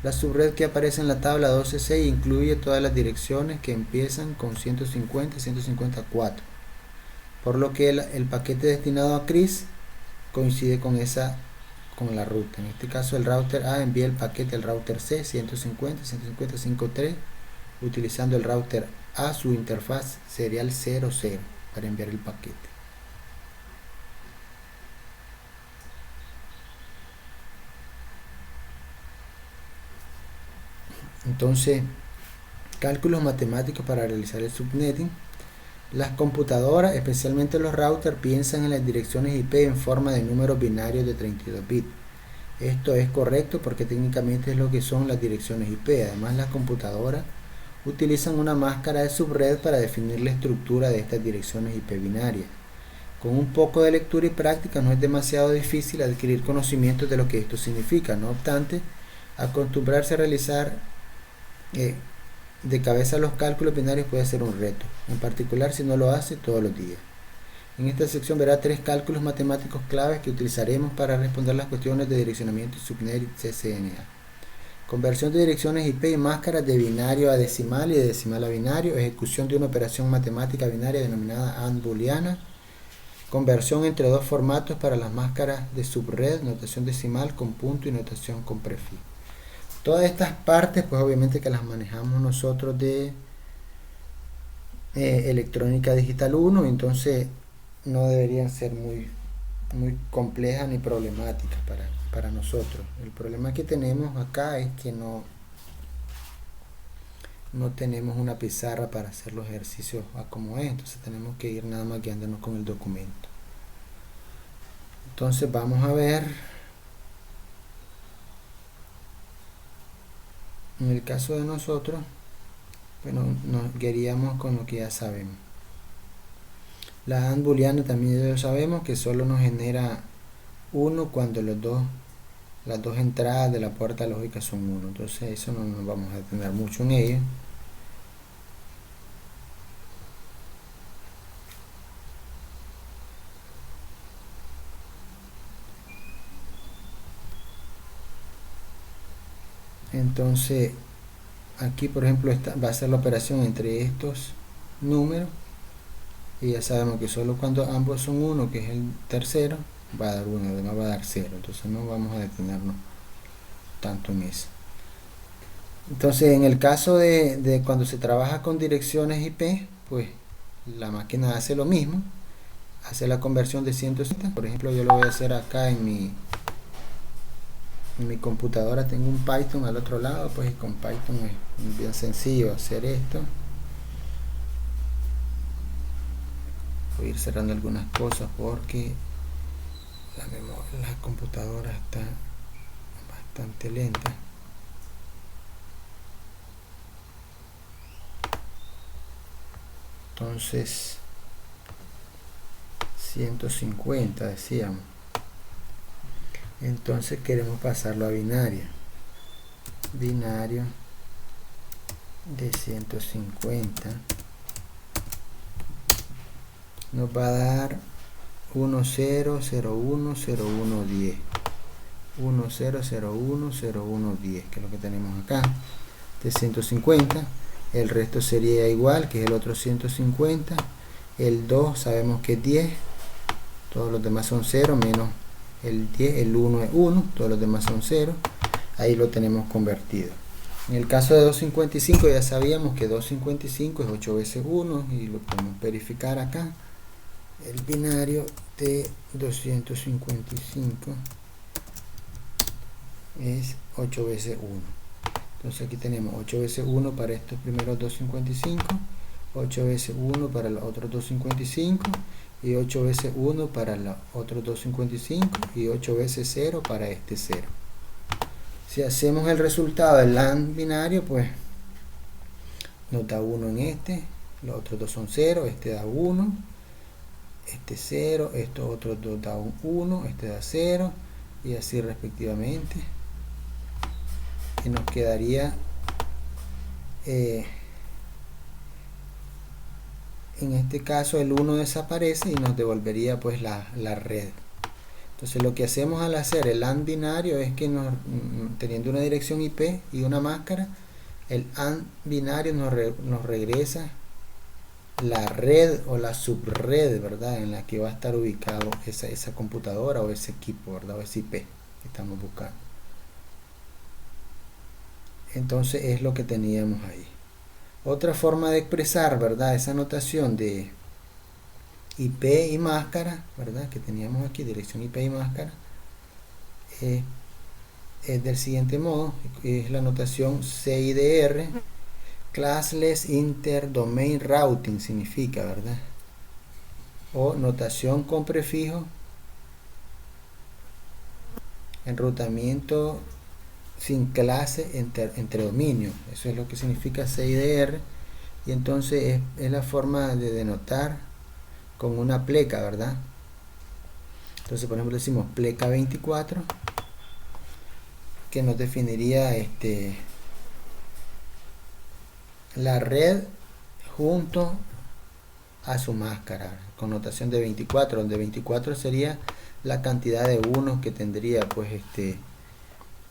A: la subred que aparece en la tabla 12.6 incluye todas las direcciones que empiezan con 150 y 154, por lo que el paquete destinado a Chris coincide con la ruta. En este caso, el router A envía el paquete al router C 150.150.53, utilizando el router A su interfaz serial 00 para enviar el paquete. Entonces, cálculos matemáticos para realizar el subnetting. Las computadoras, especialmente los routers, piensan en las direcciones IP en forma de números binarios de 32 bits. Esto es correcto porque técnicamente es lo que son las direcciones IP. Además, las computadoras utilizan una máscara de subred para definir la estructura de estas direcciones IP binarias. Con un poco de lectura y práctica no es demasiado difícil adquirir conocimientos de lo que esto significa. No obstante, acostumbrarse a realizar de cabeza los cálculos binarios puede ser un reto, en particular si no lo hace todos los días. En esta sección verá 3 cálculos matemáticos claves que utilizaremos para responder las cuestiones de direccionamiento y subnet CCNA. Conversión de direcciones IP y máscaras de binario a decimal y de decimal a binario, ejecución de una operación matemática binaria denominada AND booleana, conversión entre dos formatos para las máscaras de subred, notación decimal con punto y notación con prefijo. Todas estas partes, pues obviamente que las manejamos nosotros de electrónica digital 1, entonces no deberían ser muy complejas ni problemáticas para nosotros. El problema que tenemos acá es que no tenemos una pizarra para hacer los ejercicios como es, entonces tenemos que ir nada más guiándonos con el documento. Entonces vamos a ver. En el caso de nosotros, bueno, nos guiaríamos con lo que ya sabemos. La AND booleana también ya lo sabemos que solo nos genera 1 cuando las dos entradas de la puerta lógica son 1. Entonces eso no nos vamos a detener mucho en ello. Entonces aquí por ejemplo va a ser la operación entre estos números y ya sabemos que solo cuando ambos son 1, que es el tercero, va a dar 1, además va a dar 0, entonces no vamos a detenernos tanto en eso. Entonces en el caso de cuando se trabaja con direcciones IP, pues la máquina hace lo mismo, hace la conversión de 150. Por ejemplo, yo lo voy a hacer acá en mi computadora. Tengo un Python al otro lado, pues, y con Python es bien sencillo hacer esto. Voy a ir cerrando algunas cosas porque la computadora está bastante lenta. Entonces 150 decíamos. Entonces queremos pasarlo a binario de 150 nos va a dar 10010110 10010110, que es lo que tenemos acá, de 150. El resto sería igual, que es el otro 150. El 2 sabemos que es 10, todos los demás son 0, menos el 10, el 1 es 1, todos los demás son 0. Ahí lo tenemos convertido. En el caso de 255 ya sabíamos que 255 es 8 veces 1 y lo podemos verificar acá. El binario de 255 es 8 veces 1. Entonces aquí tenemos 8 veces 1 para estos primeros 255, 8 veces 1 para los otros 255 y 8 veces 1 para los otros 255 y 8 veces 0 para este 0. Si hacemos el resultado del AND binario, pues nos da 1 en este, los otros dos son 0, este da 1, este 0, estos otros dos da un 1, este da 0 y así respectivamente. Y nos quedaría en este caso el 1 desaparece y nos devolvería pues la red. Entonces lo que hacemos al hacer el AND binario es que teniendo una dirección IP y una máscara, el AND binario nos regresa la red o la subred, ¿verdad?, en la que va a estar ubicado esa computadora o ese equipo, ¿verdad?, o ese IP que estamos buscando. Entonces es lo que teníamos ahí. Otra forma de expresar, ¿verdad?, esa notación de IP y máscara, ¿verdad?, que teníamos aquí, dirección IP y máscara, es del siguiente modo, es la notación CIDR, Classless Interdomain Routing significa, ¿verdad?, o notación con prefijo, enrutamiento sin clase entre dominios. Eso es lo que significa CIDR, y entonces es la forma de denotar con una pleca, ¿verdad? Entonces, por ejemplo, decimos pleca 24, que nos definiría la red junto a su máscara, con notación de 24, donde 24 sería la cantidad de unos que tendría pues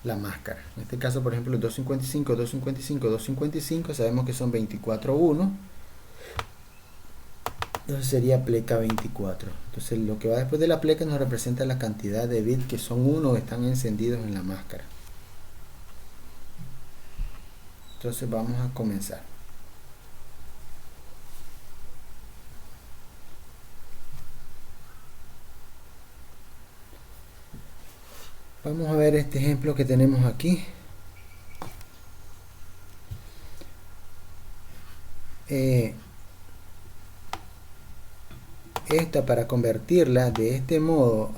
A: la máscara. En este caso, por ejemplo, 255, 255, 255, sabemos que son 24 unos, entonces sería pleca 24. Entonces lo que va después de la pleca nos representa la cantidad de bits que son 1 que están encendidos en la máscara. Entonces vamos a comenzar. Vamos a ver este ejemplo que tenemos aquí. Esta, para convertirla de este modo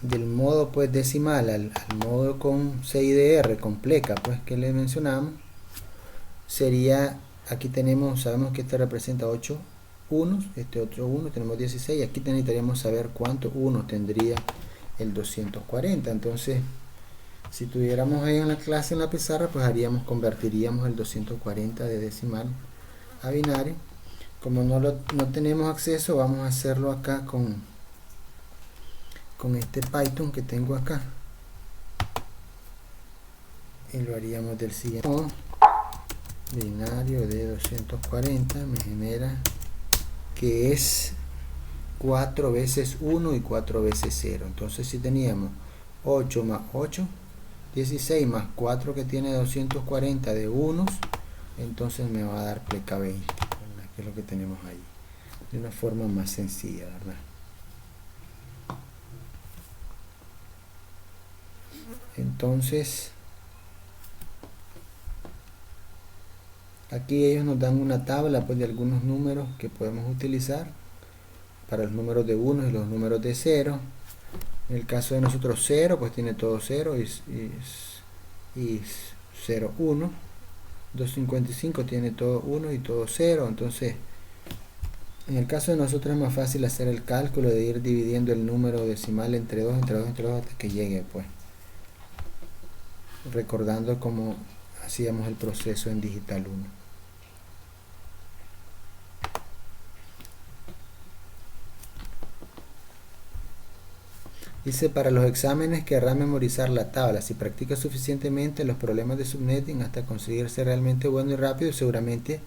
A: del modo pues decimal al modo con CIDR, con pleca, pues que le mencionamos, sería, aquí tenemos, sabemos que este representa 8 unos, este otro 1, tenemos 16, aquí necesitaríamos saber cuántos unos tendría el 240. Entonces, si tuviéramos ahí en la clase, en la pizarra, pues convertiríamos el 240 de decimal a binario. Como no tenemos acceso, vamos a hacerlo acá con este Python que tengo acá, y lo haríamos del siguiente modo. Binario de 240 me genera que es 4 veces 1 y 4 veces 0. Entonces si teníamos 8 más 8, 16 más 4 que tiene 240 de unos, entonces me va a dar pleca 20, ¿verdad?, que es lo que tenemos ahí, de una forma más sencilla, ¿verdad? Entonces aquí ellos nos dan una tabla pues de algunos números que podemos utilizar para los números de 1 y los números de 0. En el caso de nosotros 0, pues tiene todo 0 y 0, 1. 255 tiene todo 1 y todo 0. Entonces, en el caso de nosotros es más fácil hacer el cálculo de ir dividiendo el número decimal entre 2, entre 2, entre 2 hasta que llegue, pues, recordando cómo hacíamos el proceso en digital 1. Dice, para los exámenes querrá memorizar la tabla. Si practica suficientemente los problemas de subnetting hasta conseguir ser realmente bueno y rápido, seguramente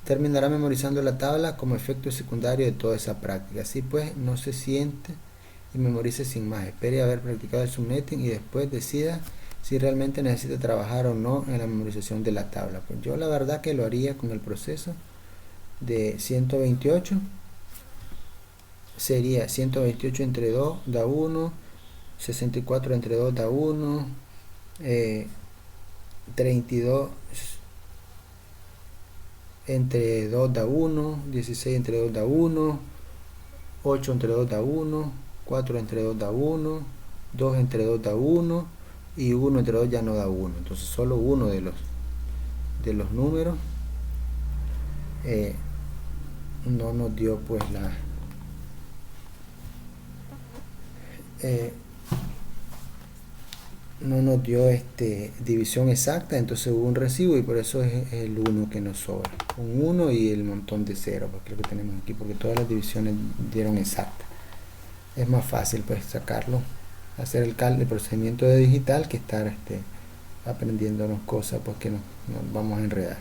A: terminará memorizando la tabla como efecto secundario de toda esa práctica. Así pues, no se siente y memorice sin más. Espere haber practicado el subnetting y después decida si realmente necesita trabajar o no en la memorización de la tabla. Pues yo la verdad que lo haría con el proceso de 128. Sería 128 entre 2 da 1, 64 entre 2 da 1, 32 entre 2 da 1, 16 entre 2 da 1, 8 entre 2 da 1, 4 entre 2 da 1, 2 entre 2 da 1 y 1 entre 2 ya no da 1. Entonces solo uno de los números no nos dio pues no nos dio división exacta, entonces hubo un residuo y por eso es el 1 que nos sobra, un 1 y el montón de 0, porque es lo que tenemos aquí, porque todas las divisiones dieron exacta. Es más fácil pues sacarlo, hacer el procedimiento de digital que estar aprendiéndonos cosas pues que nos vamos a enredar.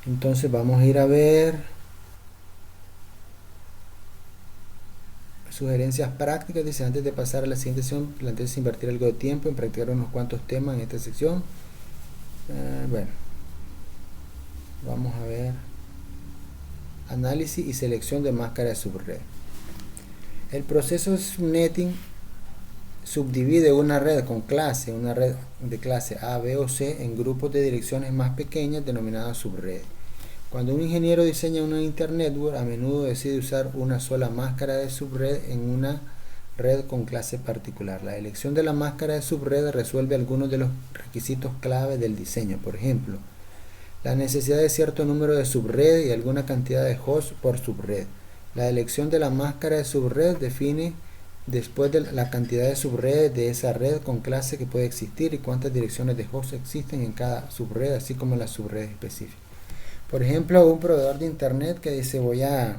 A: Entonces vamos a ir a ver sugerencias prácticas. Dice, antes de pasar a la siguiente sección, plantees invertir algo de tiempo en practicar unos cuantos temas en esta sección. Bueno, vamos a ver análisis y selección de máscara de subred. El proceso de subnetting subdivide una red con clase, una red de clase A, B o C en grupos de direcciones más pequeñas denominadas subredes. Cuando un ingeniero diseña una Internet Network, a menudo decide usar una sola máscara de subred en una red con clase particular. La elección de la máscara de subred resuelve algunos de los requisitos clave del diseño. Por ejemplo, la necesidad de cierto número de subredes y alguna cantidad de hosts por subred. La elección de la máscara de subred define después de la cantidad de subredes de esa red con clase que puede existir y cuántas direcciones de host existen en cada subred, así como las subredes específicas. Por ejemplo, un proveedor de internet que dice voy a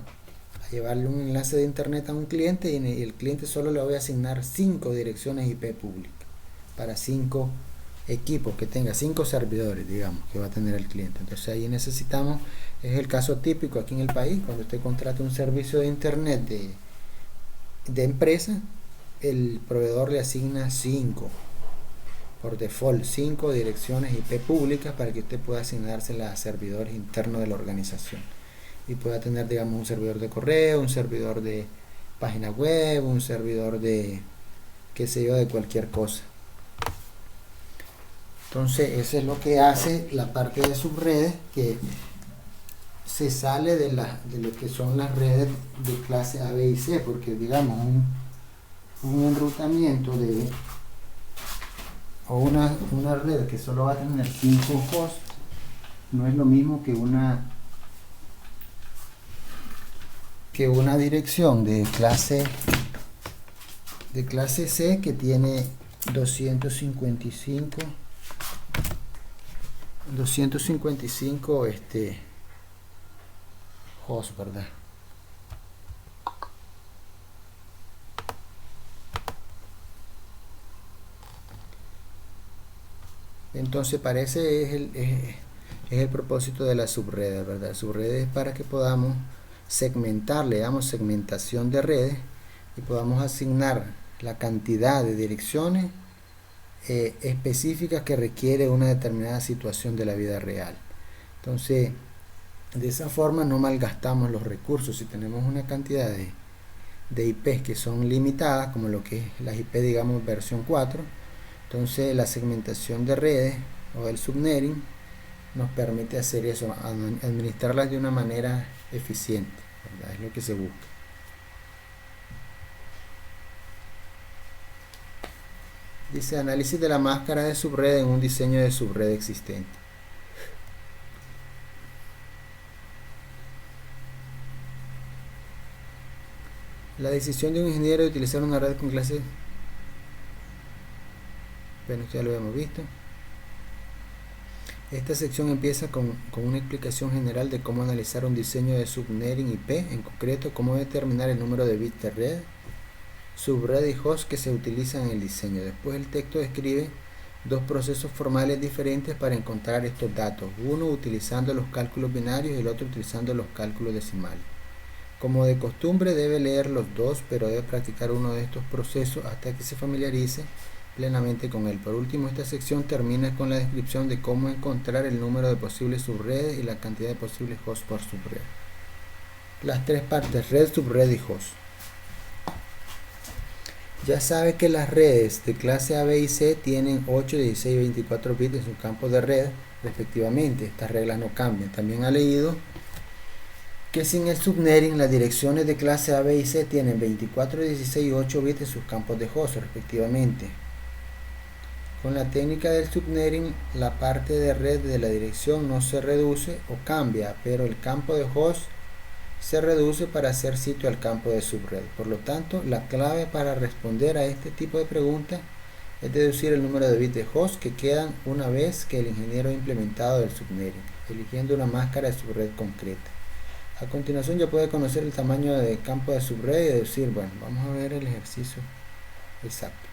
A: llevarle un enlace de internet a un cliente y el cliente solo le voy a asignar 5 direcciones IP públicas para 5 equipos, que tenga 5 servidores, digamos, que va a tener el cliente. Entonces ahí necesitamos, es el caso típico aquí en el país, cuando usted contrata un servicio de internet de empresa, el proveedor le asigna 5 por default, 5 direcciones IP públicas para que usted pueda asignárselas a servidores internos de la organización y pueda tener, digamos, un servidor de correo, un servidor de página web, un servidor de qué sé yo, de cualquier cosa. Entonces eso es lo que hace la parte de subredes, que se sale de lo que son las redes de clase A, B y C, porque digamos un enrutamiento o una red que solo va a tener 5 hosts no es lo mismo que una dirección de clase C que tiene 255 hosts, ¿verdad? Entonces parece es el propósito de la subred, ¿verdad? Subredes es para que podamos segmentar, le damos segmentación de redes y podamos asignar la cantidad de direcciones específicas que requiere una determinada situación de la vida real. Entonces, de esa forma no malgastamos los recursos. Si tenemos una cantidad de IPs que son limitadas, como lo que es las IP, digamos, versión 4, entonces la segmentación de redes o el subnetting nos permite hacer eso, administrarlas de una manera eficiente, ¿verdad? Es lo que se busca. Dice análisis de la máscara de subred en un diseño de subred existente. La decisión de un ingeniero de utilizar una red con clase, bueno, ya lo hemos visto. Esta sección empieza con una explicación general de cómo analizar un diseño de subnetting IP, en concreto cómo determinar el número de bits de red, subred y host que se utilizan en el diseño. Después el texto describe dos procesos formales diferentes para encontrar estos datos, uno utilizando los cálculos binarios y el otro utilizando los cálculos decimales. Como de costumbre debe leer los dos, pero debe practicar uno de estos procesos hasta que se familiarice plenamente con él. Por último, esta sección termina con la descripción de cómo encontrar el número de posibles subredes y la cantidad de posibles hosts por subred. Las tres partes, red, subred y host. Ya sabe que las redes de clase A, B y C tienen 8, 16 y 24 bits en sus campos de red respectivamente. Estas reglas no cambian. También ha leído que sin el subnetting las direcciones de clase A, B y C tienen 24, 16 y 8 bits en sus campos de host respectivamente. Con la técnica del subnetting, la parte de red de la dirección no se reduce o cambia, pero el campo de host se reduce para hacer sitio al campo de subred. Por lo tanto, la clave para responder a este tipo de preguntas es deducir el número de bits de host que quedan una vez que el ingeniero ha implementado el subnetting, eligiendo una máscara de subred concreta. A continuación ya puede conocer el tamaño de campo de subred y deducir, bueno, vamos a ver el ejercicio exacto.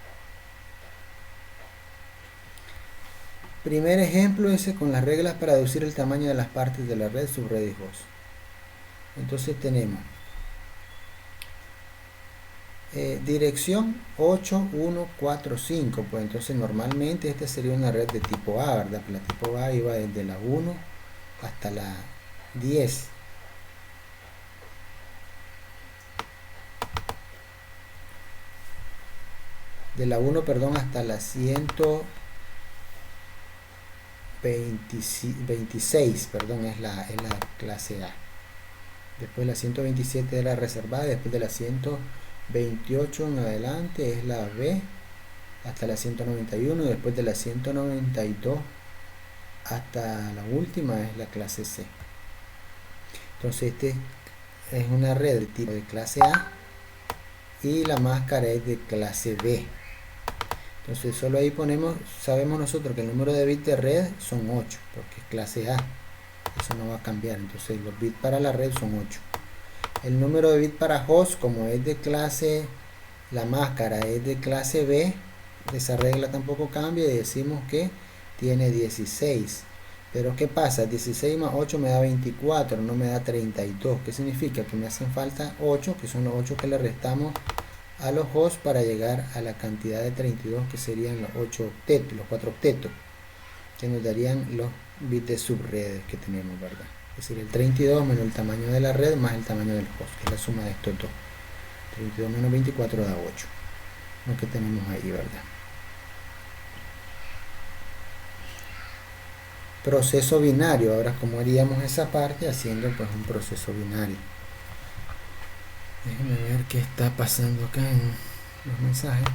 A: Primer ejemplo ese con las reglas para deducir el tamaño de las partes de la red, subred y host. Entonces tenemos dirección 8145, pues entonces normalmente esta sería una red de tipo A, ¿verdad? La tipo A iba desde la 1 hasta la 10. De la 1, perdón, hasta la 126, perdón, es la clase A. Después la 127 es la reservada, después de la 128 en adelante es la B hasta la 191, y después de la 192 hasta la última es la clase C. Entonces este es una red de tipo de clase A y la máscara es de clase B. Entonces solo ahí sabemos nosotros que el número de bits de red son 8, porque es clase A. Eso no va a cambiar, entonces los bits para la red son 8. El número de bits para host, como es de clase, la máscara es de clase B, esa regla tampoco cambia y decimos que tiene 16. Pero ¿qué pasa? 16 más 8 me da 24, no me da 32. ¿Qué significa? Que me hacen falta 8, que son los 8 que le restamos a los hosts para llegar a la cantidad de 32, que serían los 8 octetos, los 4 octetos, que nos darían los bits de subredes que tenemos, ¿verdad? Es decir, el 32 menos el tamaño de la red más el tamaño del host, que es la suma de estos dos. 32 menos 24 da 8, lo que tenemos ahí, ¿verdad? Proceso binario. Ahora, ¿cómo haríamos esa parte? Haciendo pues un proceso binario. Déjenme ver qué está pasando acá en los mensajes.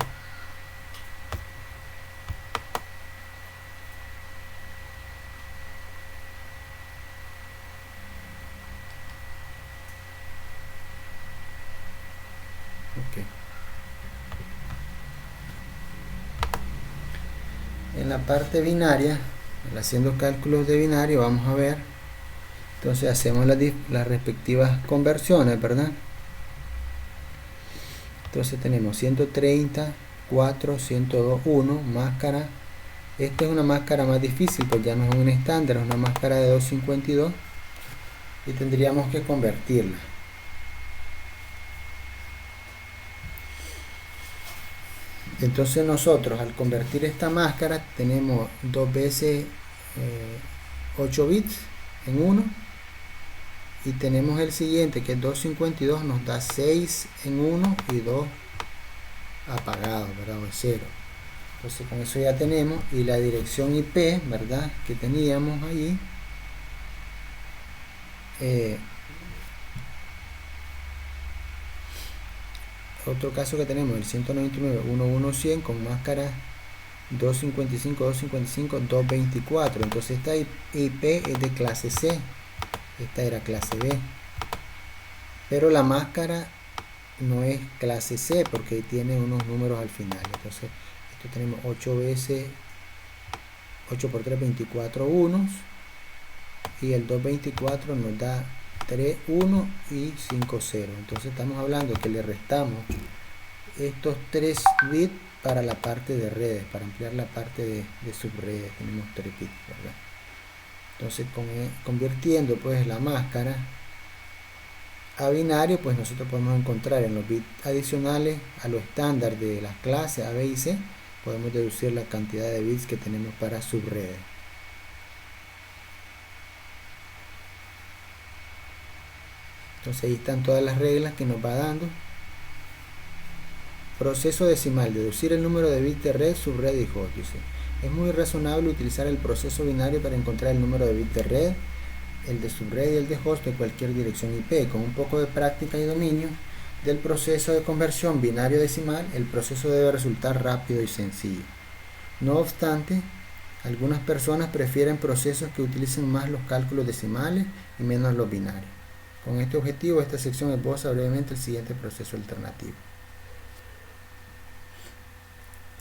A: Okay. En la parte binaria, haciendo cálculos de binario, vamos a ver. Entonces hacemos las respectivas conversiones, ¿verdad? Entonces tenemos 130, 4, 102, 1, máscara. Esta es una máscara más difícil, pues ya no es un estándar, es una máscara de 252 y tendríamos que convertirla. Entonces nosotros al convertir esta máscara tenemos 2 veces 8 bits en 1, y tenemos el siguiente que es 252, nos da 6 en 1 y 2 apagados, ¿verdad? O en 0. Entonces con eso ya tenemos, y la dirección IP, ¿verdad?, que teníamos ahí, otro caso que tenemos, el 199.1.1.100 con máscara 255, 255, 224. Entonces esta IP es de clase C, esta era clase B, pero la máscara no es clase C porque tiene unos números al final. Entonces esto tenemos 8 veces 8 por 3, 24 unos, y el 224 nos da 3 1 y 5 0. Entonces estamos hablando que le restamos estos 3 bits para la parte de redes, para ampliar la parte de subredes. Tenemos 3 bits, ¿verdad? Entonces convirtiendo pues la máscara a binario, pues nosotros podemos encontrar en los bits adicionales a lo estándar de las clases A, B y C, podemos deducir la cantidad de bits que tenemos para subredes. Entonces ahí están todas las reglas que nos va dando. Proceso decimal, deducir el número de bits de red, subred y host. Dice, es muy razonable utilizar el proceso binario para encontrar el número de bits de red, el de subred y el de host de cualquier dirección IP. Con un poco de práctica y dominio del proceso de conversión binario decimal, el proceso debe resultar rápido y sencillo. No obstante, algunas personas prefieren procesos que utilicen más los cálculos decimales y menos los binarios. Con este objetivo, esta sección esboza brevemente el siguiente proceso alternativo.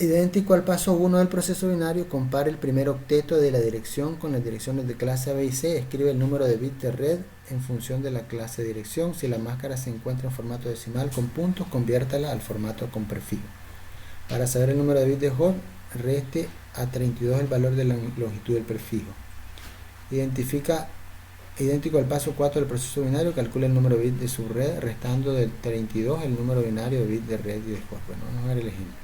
A: Idéntico al paso 1 del proceso binario, compare el primer octeto de la dirección con las direcciones de clase A, B y C. Escribe el número de bits de red en función de la clase de dirección. Si la máscara se encuentra en formato decimal con puntos, conviértala al formato con prefijo. Para saber el número de bits de host, reste a 32 el valor de la longitud del prefijo. Idéntico al paso 4 del proceso binario, calcula el número de bits de subred, restando del 32 el número binario de bits de red y de host. Bueno, vamos a ver el ejemplo.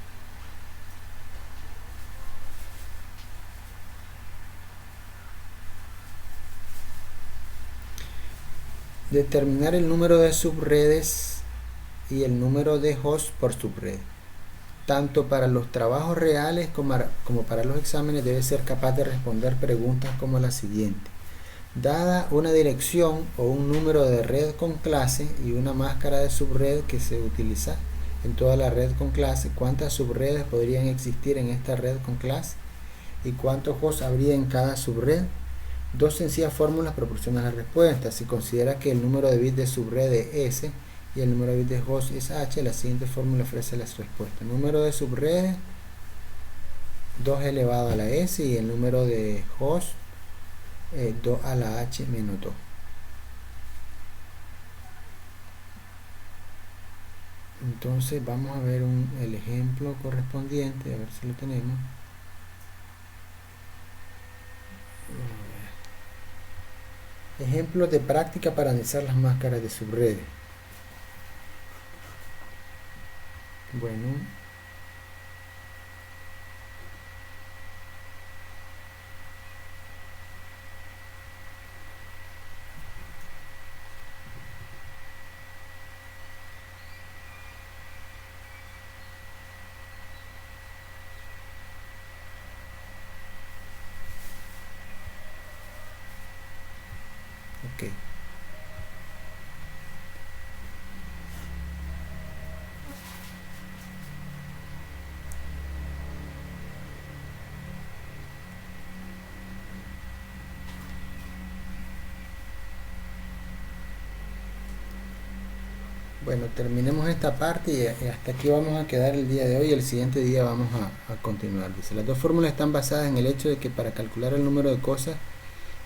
A: Determinar el número de subredes y el número de hosts por subred. Tanto para los trabajos reales como para los exámenes debe ser capaz de responder preguntas como la siguiente. Dada una dirección o un número de red con clase y una máscara de subred que se utiliza en toda la red con clase, ¿cuántas subredes podrían existir en esta red con clase? ¿Y cuántos hosts habría en cada subred? Dos sencillas fórmulas proporcionan la respuesta. Si considera que el número de bits de subred es S y el número de bits de host es H, la siguiente fórmula ofrece las respuestas. Número de subredes 2 elevado a la S y el número de host 2 a la H menos 2. Entonces vamos a ver el ejemplo correspondiente, a ver si lo tenemos. Ejemplos de práctica para analizar las máscaras de subredes. Bueno, ok. Bueno, terminemos esta parte y hasta aquí vamos a quedar el día de hoy. El siguiente día vamos a continuar. Dice, las dos fórmulas están basadas en el hecho de que para calcular el número de cosas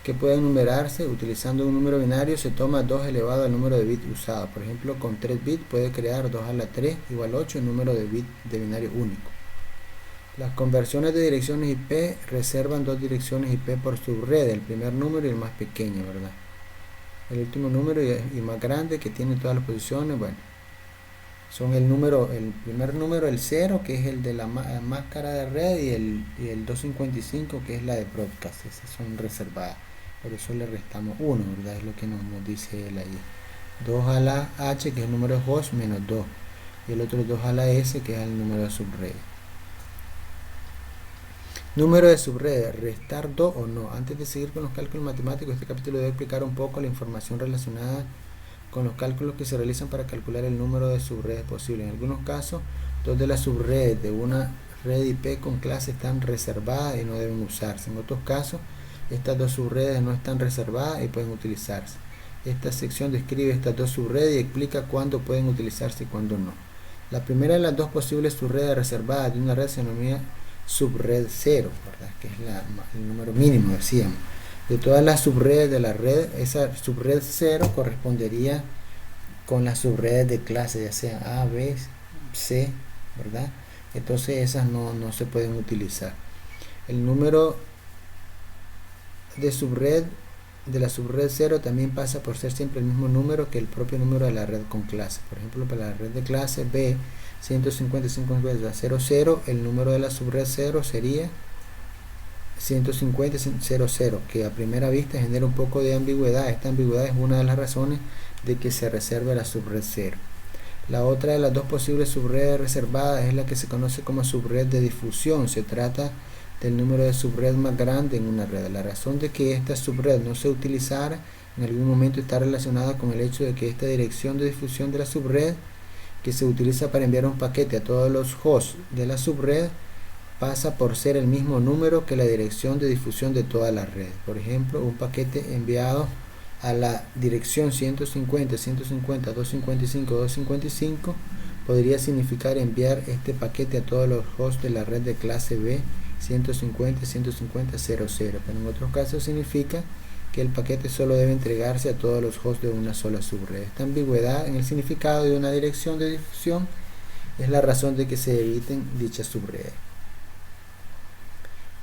A: que pueden numerarse utilizando un número binario se toma 2 elevado al número de bits usado. Por ejemplo, con 3 bits puede crear 2 a la 3 igual 8, el número de bits de binario único. Las conversiones de direcciones IP reservan dos direcciones IP por subred, el primer número y el más pequeño, ¿verdad? El último número y más grande que tiene todas las posiciones, bueno, son el primer número, el 0, que es el de la máscara de red, y el 255, que es la de broadcast. Esas son reservadas, por eso le restamos 1, ¿verdad? Es lo que nos dice él ahí. 2 a la H, que es el número de host, menos 2, y el otro 2 a la S, que es el número de subred. Número de subredes, restar 2 o no. Antes de seguir con los cálculos matemáticos, este capítulo debe explicar un poco la información relacionada con los cálculos que se realizan para calcular el número de subredes posibles. En algunos casos, dos de las subredes de una red IP con clase están reservadas y no deben usarse. En otros casos, estas dos subredes no están reservadas y pueden utilizarse. Esta sección describe estas dos subredes y explica cuándo pueden utilizarse y cuándo no. La primera de las dos posibles subredes reservadas de una red se denomina subred 0, ¿verdad? Que es el número mínimo, decíamos. De todas las subredes de la red, esa subred 0 correspondería con las subredes de clase, ya sean A, B, C, ¿verdad? Entonces esas no se pueden utilizar. El número de subred de la subred 0 también pasa por ser siempre el mismo número que el propio número de la red con clase. Por ejemplo, para la red de clase B 155.00, el número de la subred 0 sería 150.00, que a primera vista genera un poco de ambigüedad. Esta ambigüedad es una de las razones de que se reserve la subred 0. La otra de las dos posibles subredes reservadas es la que se conoce como subred de difusión. Se trata del número de subred más grande en una red. La razón de que esta subred no se utilizara en algún momento está relacionada con el hecho de que esta dirección de difusión de la subred, que se utiliza para enviar un paquete a todos los hosts de la subred, pasa por ser el mismo número que la dirección de difusión de toda la red. Por ejemplo, un paquete enviado a la dirección 150, 150, 255, 255, podría significar enviar este paquete a todos los hosts de la red de clase B 150, 150, 00, pero en otros casos significa que el paquete solo debe entregarse a todos los hosts de una sola subred. Esta ambigüedad en el significado de una dirección de difusión es la razón de que se eviten dichas subredes.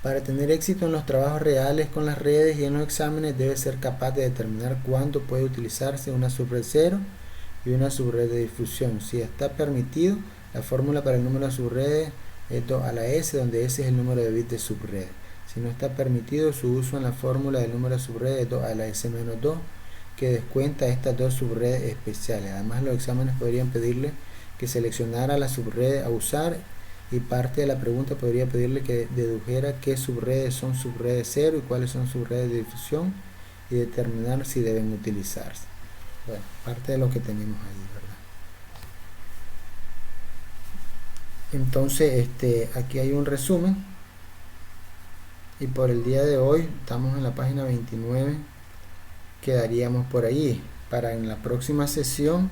A: Para tener éxito en los trabajos reales con las redes y en los exámenes, debe ser capaz de determinar cuándo puede utilizarse una subred 0 y una subred de difusión. Si está permitido, la fórmula para el número de subredes es 2 a la S, donde S es el número de bits de subred. Si no está permitido su uso en la fórmula del número de subredes es 2 a la S menos 2, que descuenta estas dos subredes especiales. Además, los exámenes podrían pedirle que seleccionara la subred a usar, y parte de la pregunta podría pedirle que dedujera qué subredes son subredes 0 y cuáles son subredes de difusión, y determinar si deben utilizarse. Bueno, parte de lo que tenemos ahí, ¿verdad? Entonces, aquí hay un resumen, y por el día de hoy estamos en la página 29, quedaríamos por ahí, para en la próxima sesión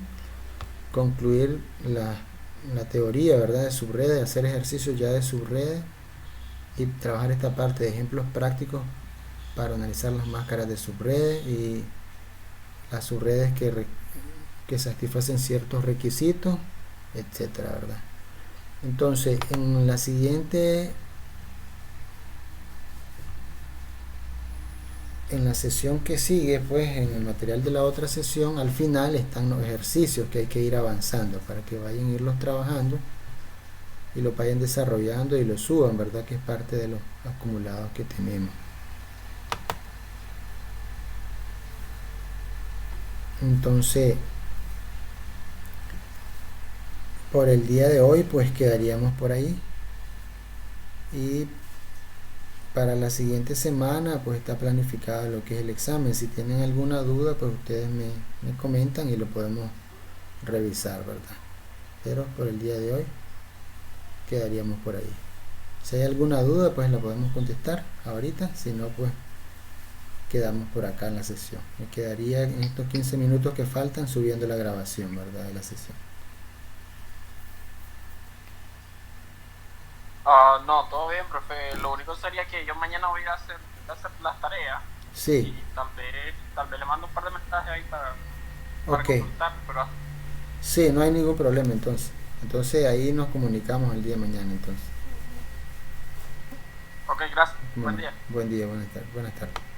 A: concluir la teoría, ¿verdad?, de subredes, hacer ejercicios ya de subredes y trabajar esta parte de ejemplos prácticos para analizar las máscaras de subredes y las subredes que satisfacen ciertos requisitos, etcétera, ¿verdad? Entonces, en la siguiente, en la sesión que sigue, pues en el material de la otra sesión, al final están los ejercicios que hay que ir avanzando para que vayan a irlos trabajando y lo vayan desarrollando y lo suban, ¿verdad?, que es parte de los acumulados que tenemos. Entonces, por el día de hoy pues quedaríamos por ahí, y para la siguiente semana pues está planificado lo que es el examen. Si tienen alguna duda, pues ustedes me comentan y lo podemos revisar, ¿verdad? Pero por el día de hoy quedaríamos por ahí. Si hay alguna duda, pues la podemos contestar ahorita. Si no, pues quedamos por acá en la sesión. Me quedaría en estos 15 minutos que faltan subiendo la grabación, ¿verdad?, de la sesión.
B: No, todo bien, profe. Lo único sería que yo mañana voy a hacer las tareas.
A: Sí.
B: Y tal vez le mando un par de mensajes ahí para
A: Ok.
B: consultar, pero
A: Sí, no hay ningún problema entonces. Entonces ahí nos comunicamos el día de mañana entonces.
B: ok, gracias. Buen
A: Bueno,
B: día.
A: buen día, buenas tardes.